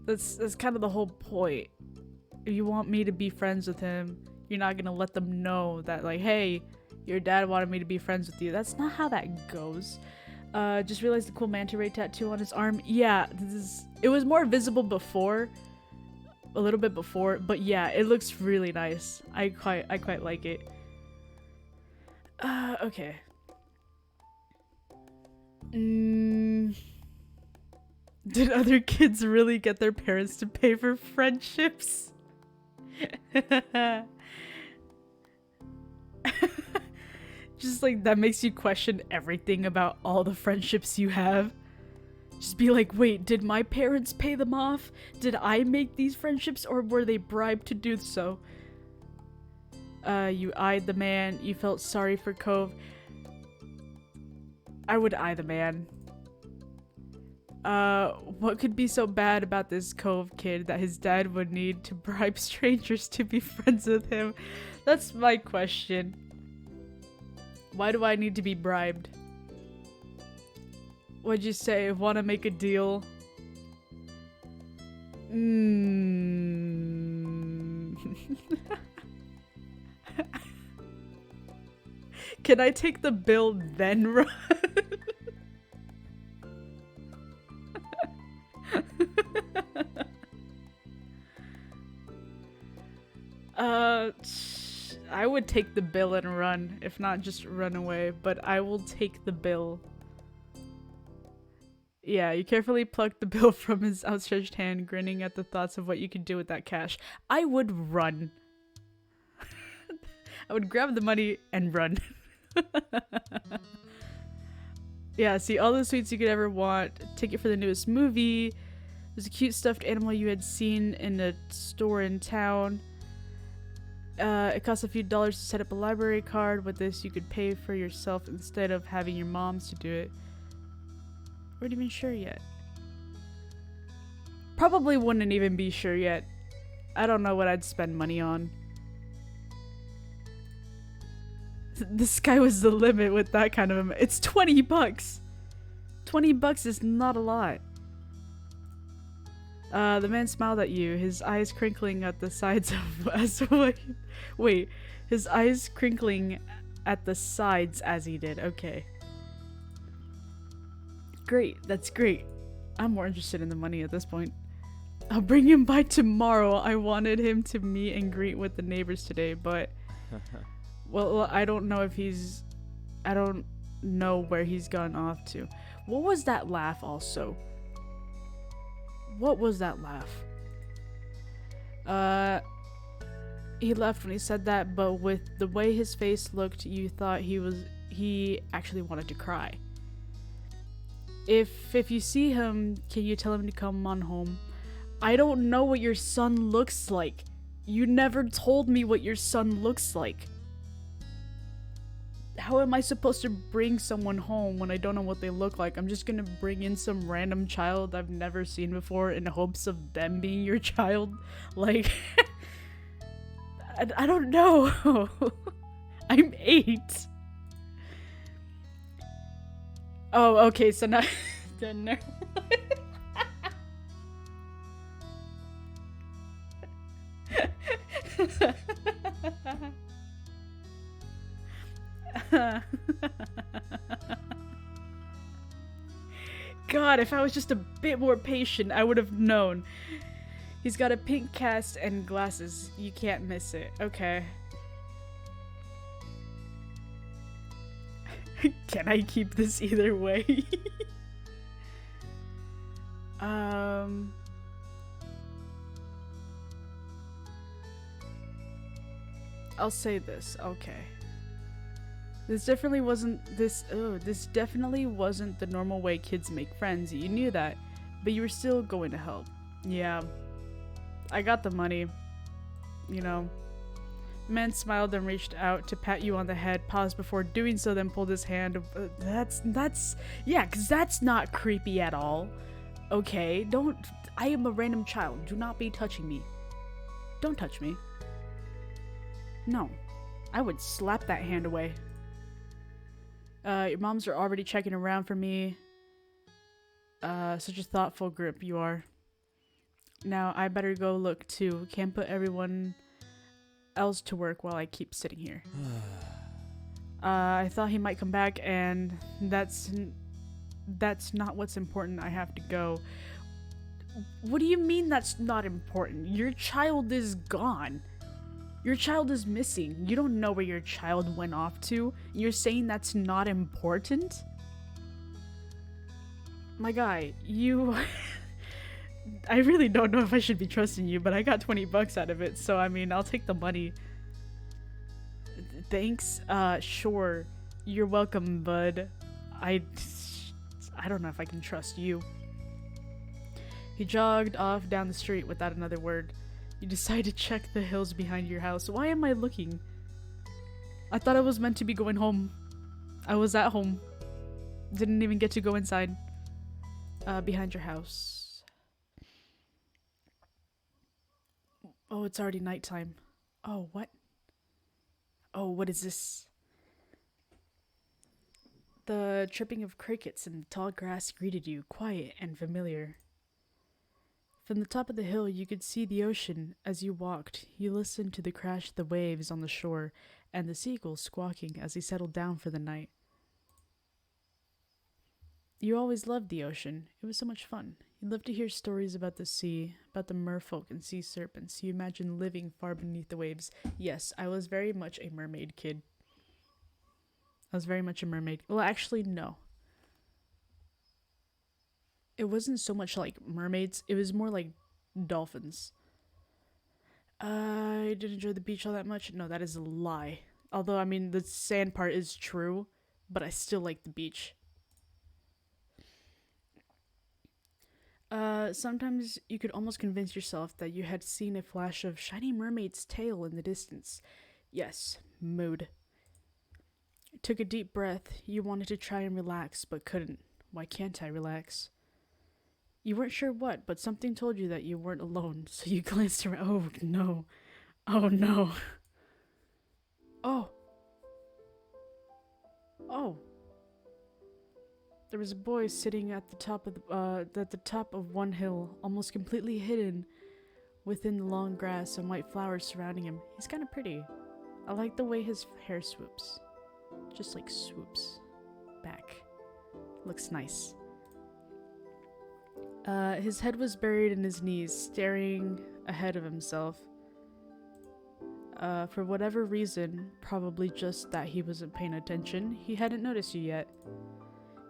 That's kind of the whole point. if you want me to be friends with him, you're not gonna let them know that, like, hey, your dad wanted me to be friends with you. That's not how that goes. Just realized the cool manta ray tattoo on his arm. Yeah, it was more visible before, a little bit before, but yeah, it looks really nice. I quite like it. Okay. Did other kids really get their parents to pay for friendships? Just like that makes you question everything about all the friendships you have. Just be like, wait, did my parents pay them off? Did I make these friendships, or were they bribed to do so? You eyed the man. You felt sorry for Cove. I would eye the man. What could be so bad about this Cove kid that his dad would need to bribe strangers to be friends with him? That's my question. Why do I need to be bribed? What'd you say? Want to make a deal? Can I take the bill then run? I would take the bill and run, if not just run away, but I will take the bill. Yeah, you carefully plucked the bill from his outstretched hand, grinning at the thoughts of what you could do with that cash. I would run. I would grab the money and run. Yeah, see all the sweets you could ever want. Ticket for the newest movie. There's a cute stuffed animal you had seen in a store in town. It costs a few dollars to set up a library card. With this, you could pay for yourself instead of having your moms to do it. We're not even sure yet. Probably wouldn't even be sure yet. I don't know what I'd spend money on. The sky was the limit with that kind of it's 20 bucks. 20 bucks is not a lot. The man smiled at you, his eyes crinkling at the sides of wait, his eyes crinkling at the sides as he did. Okay. Great, that's great. I'm more interested in the money at this point. I'll bring him by tomorrow. I wanted him to meet and greet with the neighbors today, but well, I don't know if I don't know where he's gone off to. What was that laugh also? What was that laugh? He left when he said that, but with the way his face looked, you thought he actually wanted to cry. If you see him, can you tell him to come on home? I don't know what your son looks like. You never told me what your son looks like. How am I supposed to bring someone home when I don't know what they look like? I'm just gonna bring in some random child I've never seen before in hopes of them being your child? Like, I don't know. I'm 8. Oh, okay, so now... Then God, if I was just a bit more patient, I would have known. He's got a pink cast and glasses. You can't miss it. Okay. Can I keep this either way? I'll say this. Okay. This definitely wasn't the normal way kids make friends. You knew that, but you were still going to help. Yeah. I got the money. You know. The man smiled and reached out to pat you on the head, paused before doing so, then pulled his hand. Yeah, because that's not creepy at all. Okay, I am a random child. Do not be touching me. Don't touch me. No. I would slap that hand away. Your moms are already checking around for me. Such a thoughtful grip you are. Now I better go look too. Can't put everyone else to work while I keep sitting here. I thought he might come back, and that's not what's important. I have to go. What do you mean that's not important? Your child is gone. Your child is missing. You don't know where your child went off to. You're saying that's not important? My guy, you... I really don't know if I should be trusting you, but I got 20 bucks out of it, so I mean, I'll take the money. Thanks. Sure. You're welcome, bud. I don't know if I can trust you. He jogged off down the street without another word. You decide to check the hills behind your house. Why am I looking? I thought I was meant to be going home. I was at home. Didn't even get to go inside. Behind your house. Oh, it's already nighttime. Oh, what? Oh, what is this? The chirping of crickets in the tall grass greeted you, quiet and familiar. From the top of the hill, you could see the ocean. As you walked, you listened to the crash of the waves on the shore and the seagulls squawking as they settled down for the night. You always loved the ocean. It was so much fun. You loved to hear stories about the sea, about the merfolk and sea serpents. You imagined living far beneath the waves. Yes, I was very much a mermaid kid. I was very much a mermaid. Well, actually, no. It wasn't so much like mermaids. It was more like dolphins. I didn't enjoy the beach all that much. No, that is a lie. Although, I mean, the sand part is true, but I still like the beach. Sometimes you could almost convince yourself that you had seen a flash of shiny mermaid's tail in the distance. Yes, mood. Took a deep breath. You wanted to try and relax, but couldn't. Why can't I relax? You weren't sure what, but something told you that you weren't alone, so you glanced around. Oh, no. Oh, no. Oh. Oh. There was a boy sitting at the top of one hill, almost completely hidden within the long grass and white flowers surrounding him. He's kind of pretty. I like the way his hair swoops. Just like swoops back. Looks nice. His head was buried in his knees, staring ahead of himself. For whatever reason, probably just that he wasn't paying attention, he hadn't noticed you yet.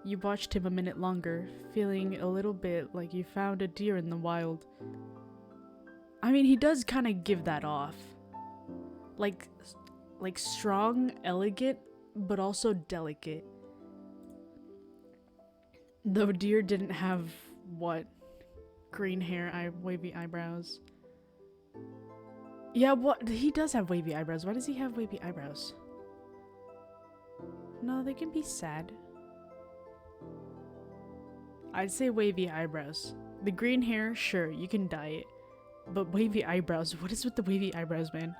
You watched him a minute longer, feeling a little bit like you found a deer in the wild. I mean, he does kind of give that off. Like strong, elegant, but also delicate. Though deer didn't have, what? Green hair, wavy eyebrows. Yeah, what? He does have wavy eyebrows. Why does he have wavy eyebrows? No, they can be sad. I'd say wavy eyebrows. The green hair, sure, you can dye it. But wavy eyebrows, what is with the wavy eyebrows, man?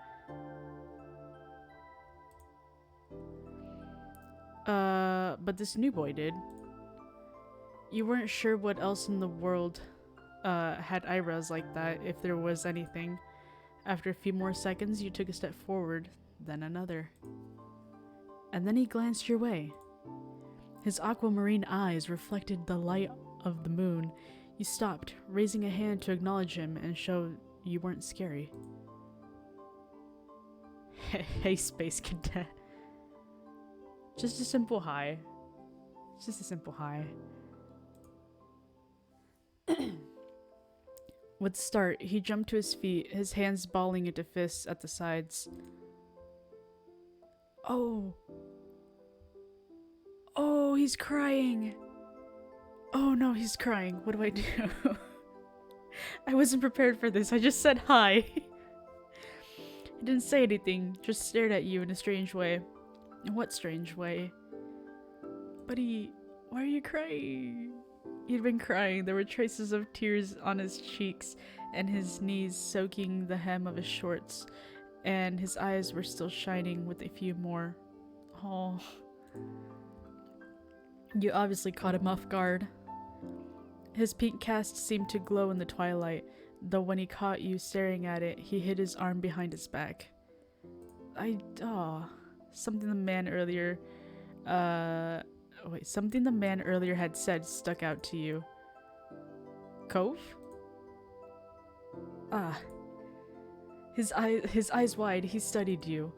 But this new boy did. You weren't sure what else in the world had eyebrows like that, if there was anything. After a few more seconds, you took a step forward, then another. And then he glanced your way. His aquamarine eyes reflected the light of the moon. You stopped, raising a hand to acknowledge him and show you weren't scary. Hey, Space Cadet. Just a simple hi. Just a simple hi. With the start, he jumped to his feet, his hands balling into fists at the sides. Oh. Oh, he's crying. Oh no, he's crying. What do I do? I wasn't prepared for this. I just said hi. He didn't say anything, just stared at you in a strange way. In what strange way? Buddy, why are you crying? He'd been crying. There were traces of tears on his cheeks and his knees soaking the hem of his shorts, and his eyes were still shining with a few more. Oh. You obviously caught him off guard. His pink cast seemed to glow in the twilight. though when he caught you staring at it, he hid his arm behind his back. Something the man earlier, something the man earlier had said stuck out to you. Cove? His eyes wide, he studied you.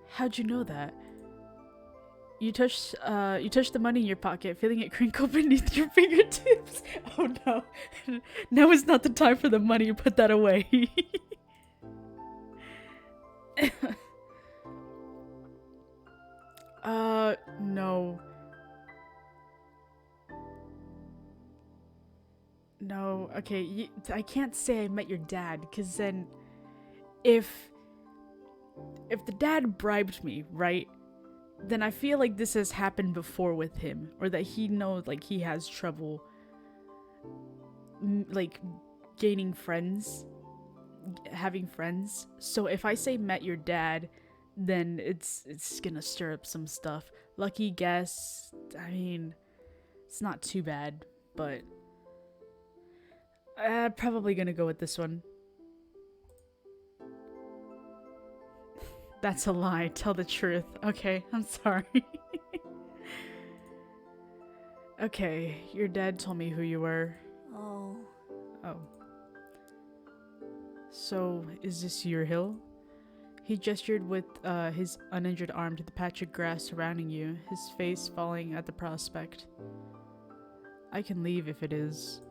How'd you know that? You touched the money in your pocket, feeling it crinkle beneath your fingertips. Oh no. Now is not the time for the money, put that away. No. No, okay, I can't say I met your dad, because then if the dad bribed me, right, then I feel like this has happened before with him, or that he knows, like, he has trouble, like, gaining friends, having friends. So if I say met your dad, then it's gonna stir up some stuff. Lucky guess, I mean, it's not too bad, but probably gonna go with this one. That's a lie. Tell the truth. Okay, I'm sorry. Okay, your dad told me who you were. Oh. Oh. So, is this your hill? He gestured with his uninjured arm to the patch of grass surrounding you, his face falling at the prospect. I can leave if it is.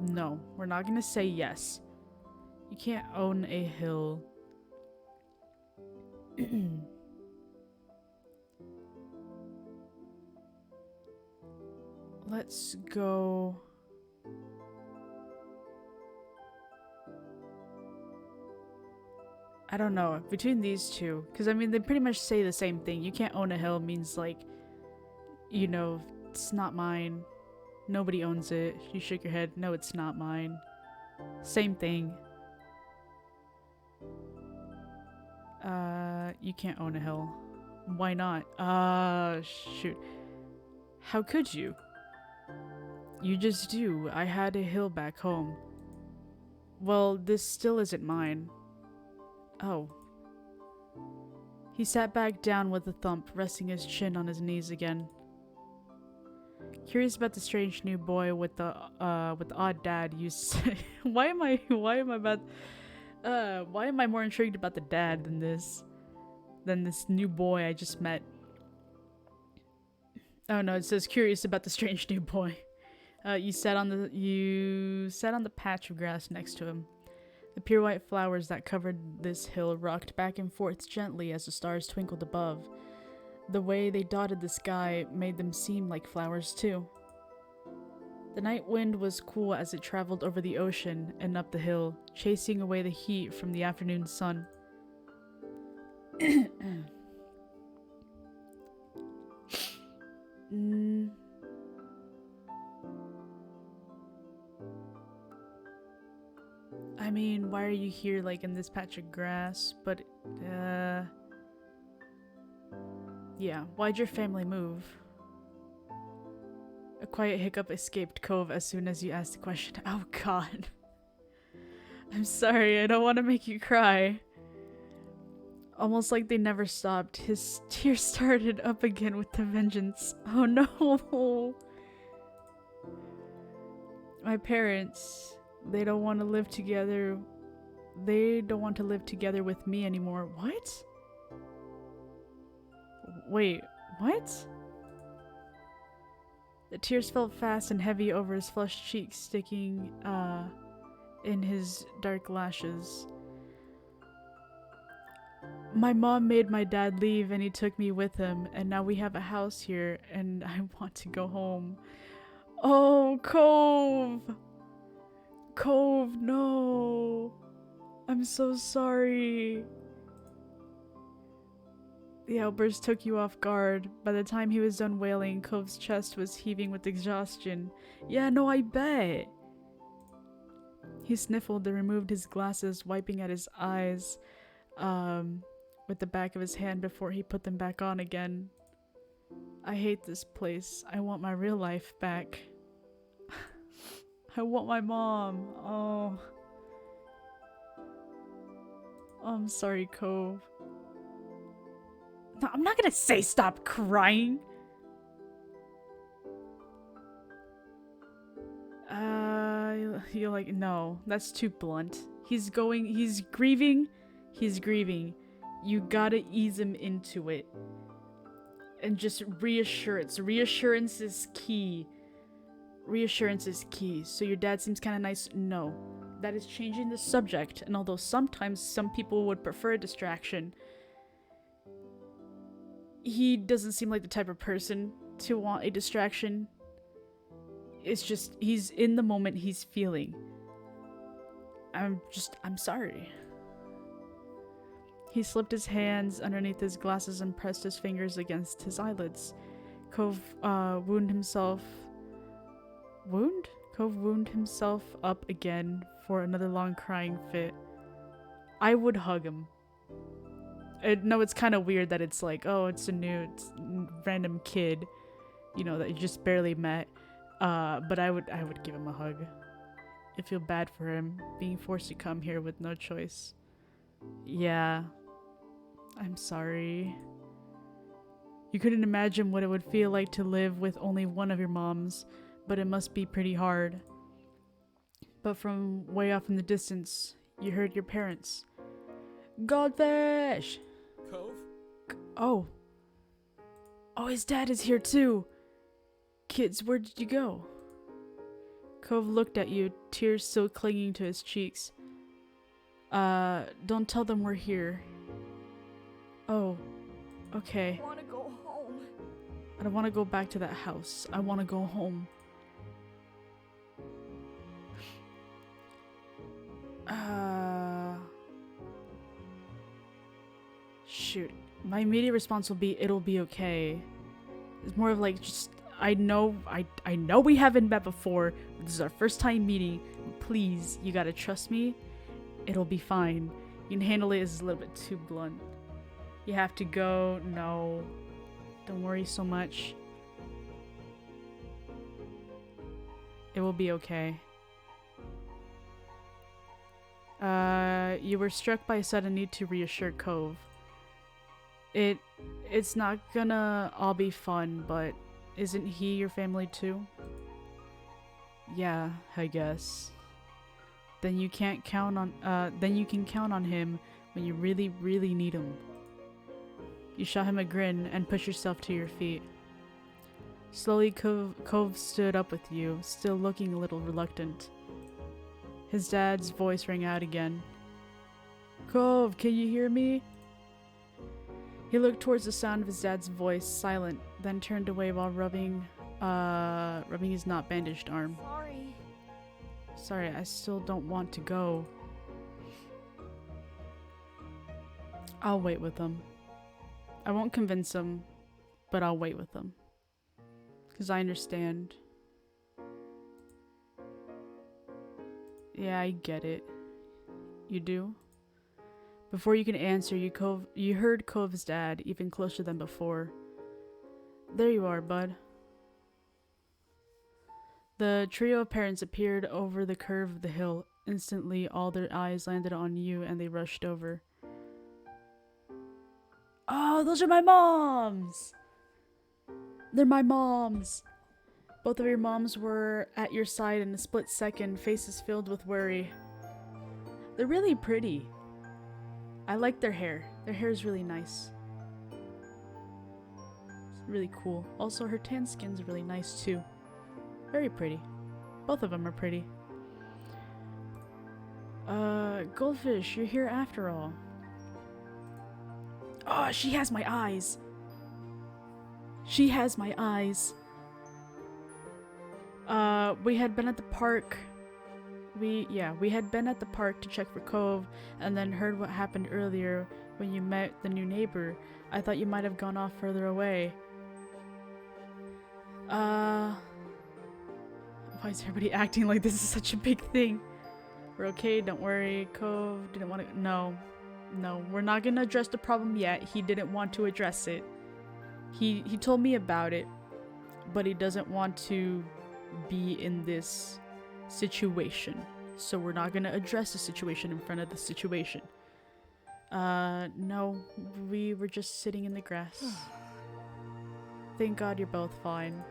No, we're not gonna say yes. You can't own a hill. Let's go. I don't know, between these two, because I mean they pretty much say the same thing. You can't own a hill means, like, you know, it's not mine. Nobody owns it. You shook your head. No, it's not mine. Same thing. You can't own a hill. Why not? Shoot. How could you? You just do. I had a hill back home. Well, this still isn't mine. Oh. He sat back down with a thump, resting his chin on his knees again. Curious about the strange new boy with the odd dad you say. Why am I more intrigued about the dad than this new boy I just met? Oh no, it says curious about the strange new boy. You sat on the patch of grass next to him. The pure white flowers that covered this hill rocked back and forth gently as the stars twinkled above. The way they dotted the sky made them seem like flowers too. The night wind was cool as it traveled over the ocean and up the hill, chasing away the heat from the afternoon sun. I mean, why are you here, like, in this patch of grass? But, yeah, why'd your family move? A quiet hiccup escaped Cove as soon as you asked the question. Oh god. I'm sorry, I don't want to make you cry. Almost like they never stopped, his tears started up again with a vengeance. Oh no! My parents, they don't want to live together. They don't want to live together with me anymore. What? Wait, what? The tears fell fast and heavy over his flushed cheeks, sticking in his dark lashes. My mom made my dad leave and he took me with him, and now we have a house here and I want to go home. Oh, Cove! Cove, no! I'm so sorry. The outburst took you off guard. By the time he was done wailing, Cove's chest was heaving with exhaustion. Yeah, no, I bet. He sniffled and removed his glasses, wiping at his eyes with the back of his hand before he put them back on again. I hate this place. I want my real life back. I want my mom. Oh. I'm sorry, Cove. No, I'm not gonna say stop crying. You're like, no, that's too blunt. He's grieving. He's grieving. You gotta ease him into it. And just reassurance. Reassurance is key. Reassurance is key. So your dad seems kind of nice. No. That is changing the subject. And although sometimes some people would prefer a distraction, he doesn't seem like the type of person to want a distraction. It's just, he's in the moment he's feeling. I'm sorry. He slipped his hands underneath his glasses and pressed his fingers against his eyelids. Cove wound himself up again for another long crying fit. I would hug him. No, it's kind of weird that it's like, oh, it's a random kid, you know, that you just barely met. But I would give him a hug. I feel bad for him being forced to come here with no choice. Yeah. I'm sorry. You couldn't imagine what it would feel like to live with only one of your moms, but it must be pretty hard. But from way off in the distance, you heard your parents. Goldfish! Cove? Oh, his dad is here too. Kids, where did you go? Cove looked at you, tears still clinging to his cheeks. Don't tell them we're here. Oh, okay. I want to go home. I don't want to go back to that house. I want to go home. Shoot. My immediate response will be, it'll be okay. It's more of like, just, I know we haven't met before. This is our first time meeting. Please, you gotta trust me. It'll be fine. You can handle it is a little bit too blunt. You have to go. No. Don't worry so much. It will be okay. You were struck by a sudden need to reassure Cove. It's not gonna all be fun, but isn't he your family too? Yeah, I guess. Then you can count on him when you really, really need him. You shot him a grin and pushed yourself to your feet. Slowly, Cove stood up with you, still looking a little reluctant. His dad's voice rang out again. Cove, can you hear me? He looked towards the sound of his dad's voice, silent, then turned away while rubbing his not bandaged arm. Sorry, I still don't want to go. I'll wait with him. I won't convince him, but I'll wait with him. 'Cause I understand. Yeah, I get it. You do? Before you can answer, you heard Cove's dad, even closer than before. There you are, bud. The trio of parents appeared over the curve of the hill. Instantly, all their eyes landed on you and they rushed over. Oh, those are my moms! They're my moms! Both of your moms were at your side in a split second, faces filled with worry. They're really pretty. I like their hair. Their hair is really nice. It's really cool. Also, her tan skin's really nice too. Very pretty. Both of them are pretty. Goldfish, you're here after all. Oh, she has my eyes. She has my eyes. We had been at the park. We had been at the park to check for Cove, and then heard what happened earlier when you met the new neighbor. I thought you might have gone off further away. Why is everybody acting like this is such a big thing? We're okay, don't worry. Cove didn't want to. No, we're not gonna address the problem yet. He didn't want to address it. He told me about it, but he doesn't want to be in this situation. So we're not gonna address the situation in front of the situation. No, we were just sitting in the grass. Thank God you're both fine.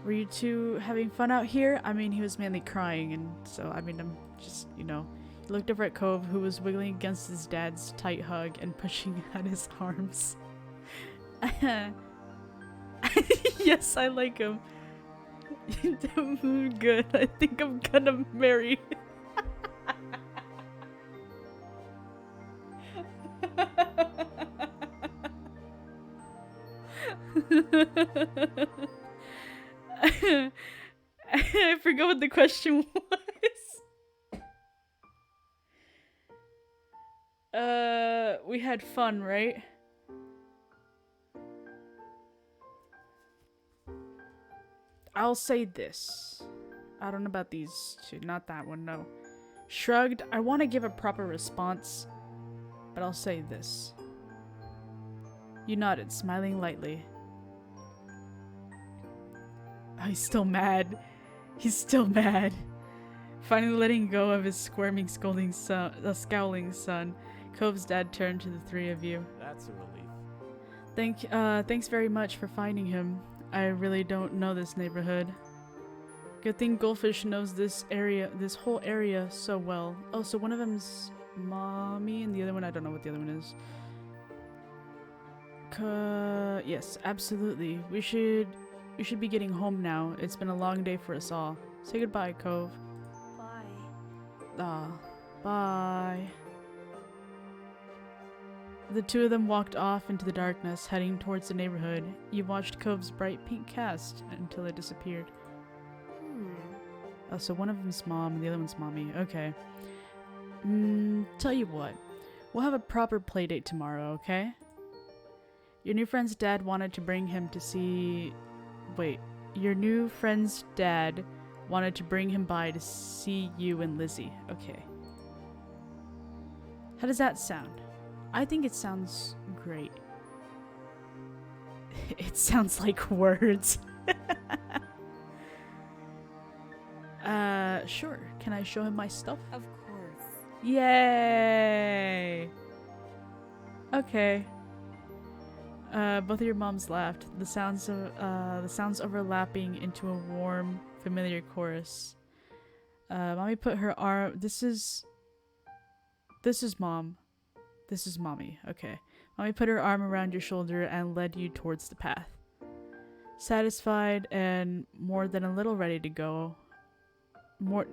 Were you two having fun out here? I mean, he was mainly crying, and so, I mean, I'm just, you know. He looked over at Cove, who was wiggling against his dad's tight hug and pushing at his arms. Yes, I like him. Good. I think I'm gonna marry. I forgot what the question was. We had fun, right? I'll say this. I don't know about these two. Not that one, no. Shrugged. I want to give a proper response, but I'll say this. You nodded, smiling lightly. Oh, he's still mad. He's still mad. Finally letting go of his squirming, scowling son, Cove's dad turned to the three of you. That's a relief. Thanks very much for finding him. I really don't know this neighborhood. Good thing Goldfish knows this whole area so well. Oh, so one of them's Mommy and the other one, I don't know what the other one is. Yes, absolutely. We should be getting home now. It's been a long day for us all. Say goodbye, Cove. Bye. Bye. The two of them walked off into the darkness, heading towards the neighborhood. You watched Cove's bright pink cast until it disappeared. Oh, so one of them's Mom and the other one's Mommy. Okay. Tell you what. We'll have a proper play date tomorrow, okay? Your new friend's dad wanted to bring him to see... Wait. Your new friend's dad wanted to bring him by to see you and Lizzie. Okay. How does that sound? I think it sounds great. It sounds like words. Sure. Can I show him my stuff? Of course. Yay! Okay. Both of your moms laughed. The sounds overlapping into a warm, familiar chorus. Mommy put her arm. This is Mom. This is Mommy. Okay. Mommy put her arm around your shoulder and led you towards the path. Satisfied and more than a little ready to go. More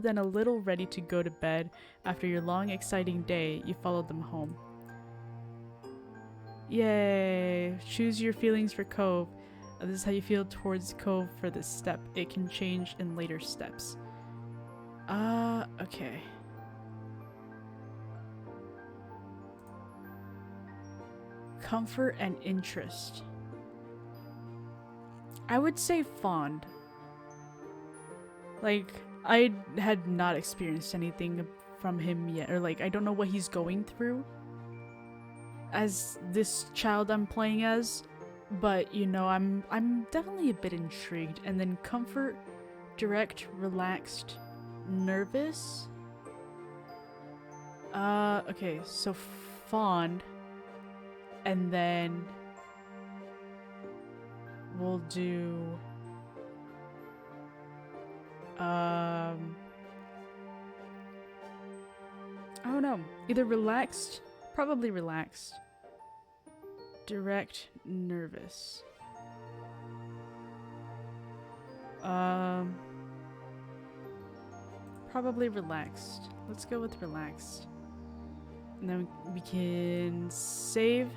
than a little ready to go to bed after your long, exciting day, you followed them home. Yay! Choose your feelings for Cove. This is how you feel towards Cove for this step. It can change in later steps. Okay. Comfort and interest. I would say fond. Like, I had not experienced anything from him yet, or like, I don't know what he's going through as this child I'm playing as, but you know, I'm definitely a bit intrigued. And then comfort, direct, relaxed, nervous. Okay, so fond, and then we'll do I don't know. Either relaxed, probably relaxed. Direct, nervous. Probably relaxed. Let's go with relaxed. And then we can save.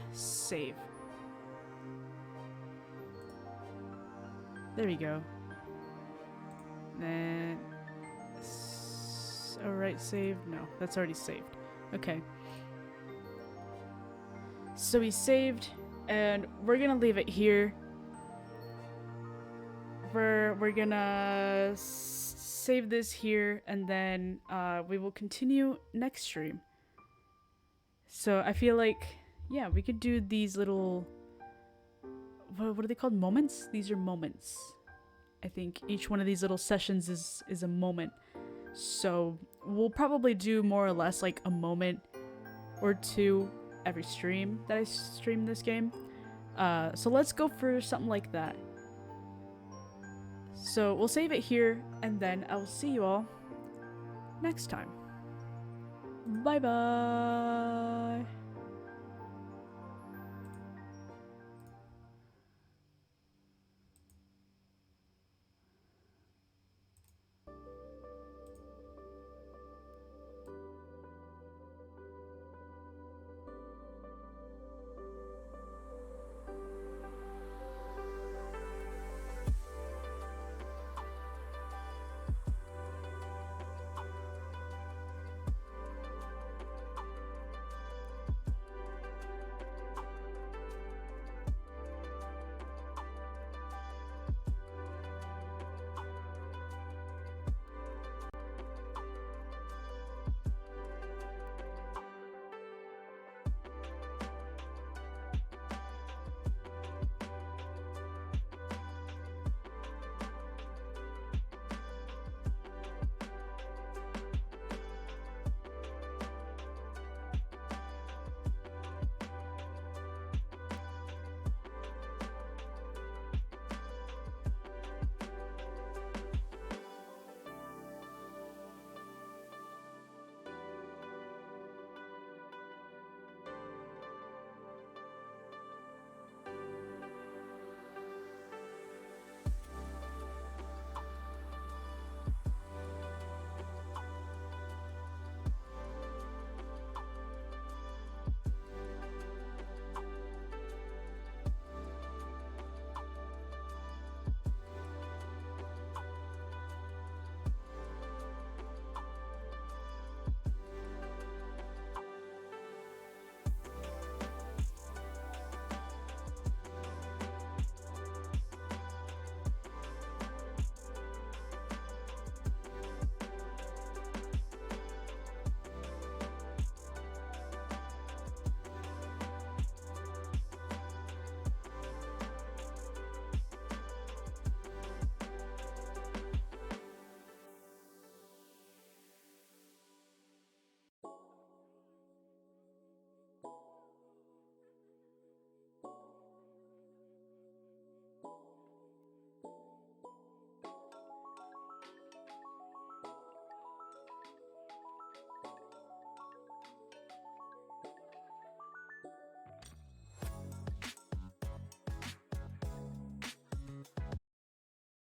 There we go. Then, alright, save. No, that's already saved. Okay. So we saved, and we're gonna leave it here. We're gonna save this here, and then we will continue next stream. So I feel like, yeah, we could do these little, what are they called? Moments? These are moments. I think each one of these little sessions is a moment. So we'll probably do more or less like a moment or two every stream that I stream this game. So let's go for something like that. So we'll save it here, and then I'll see you all next time. Bye bye.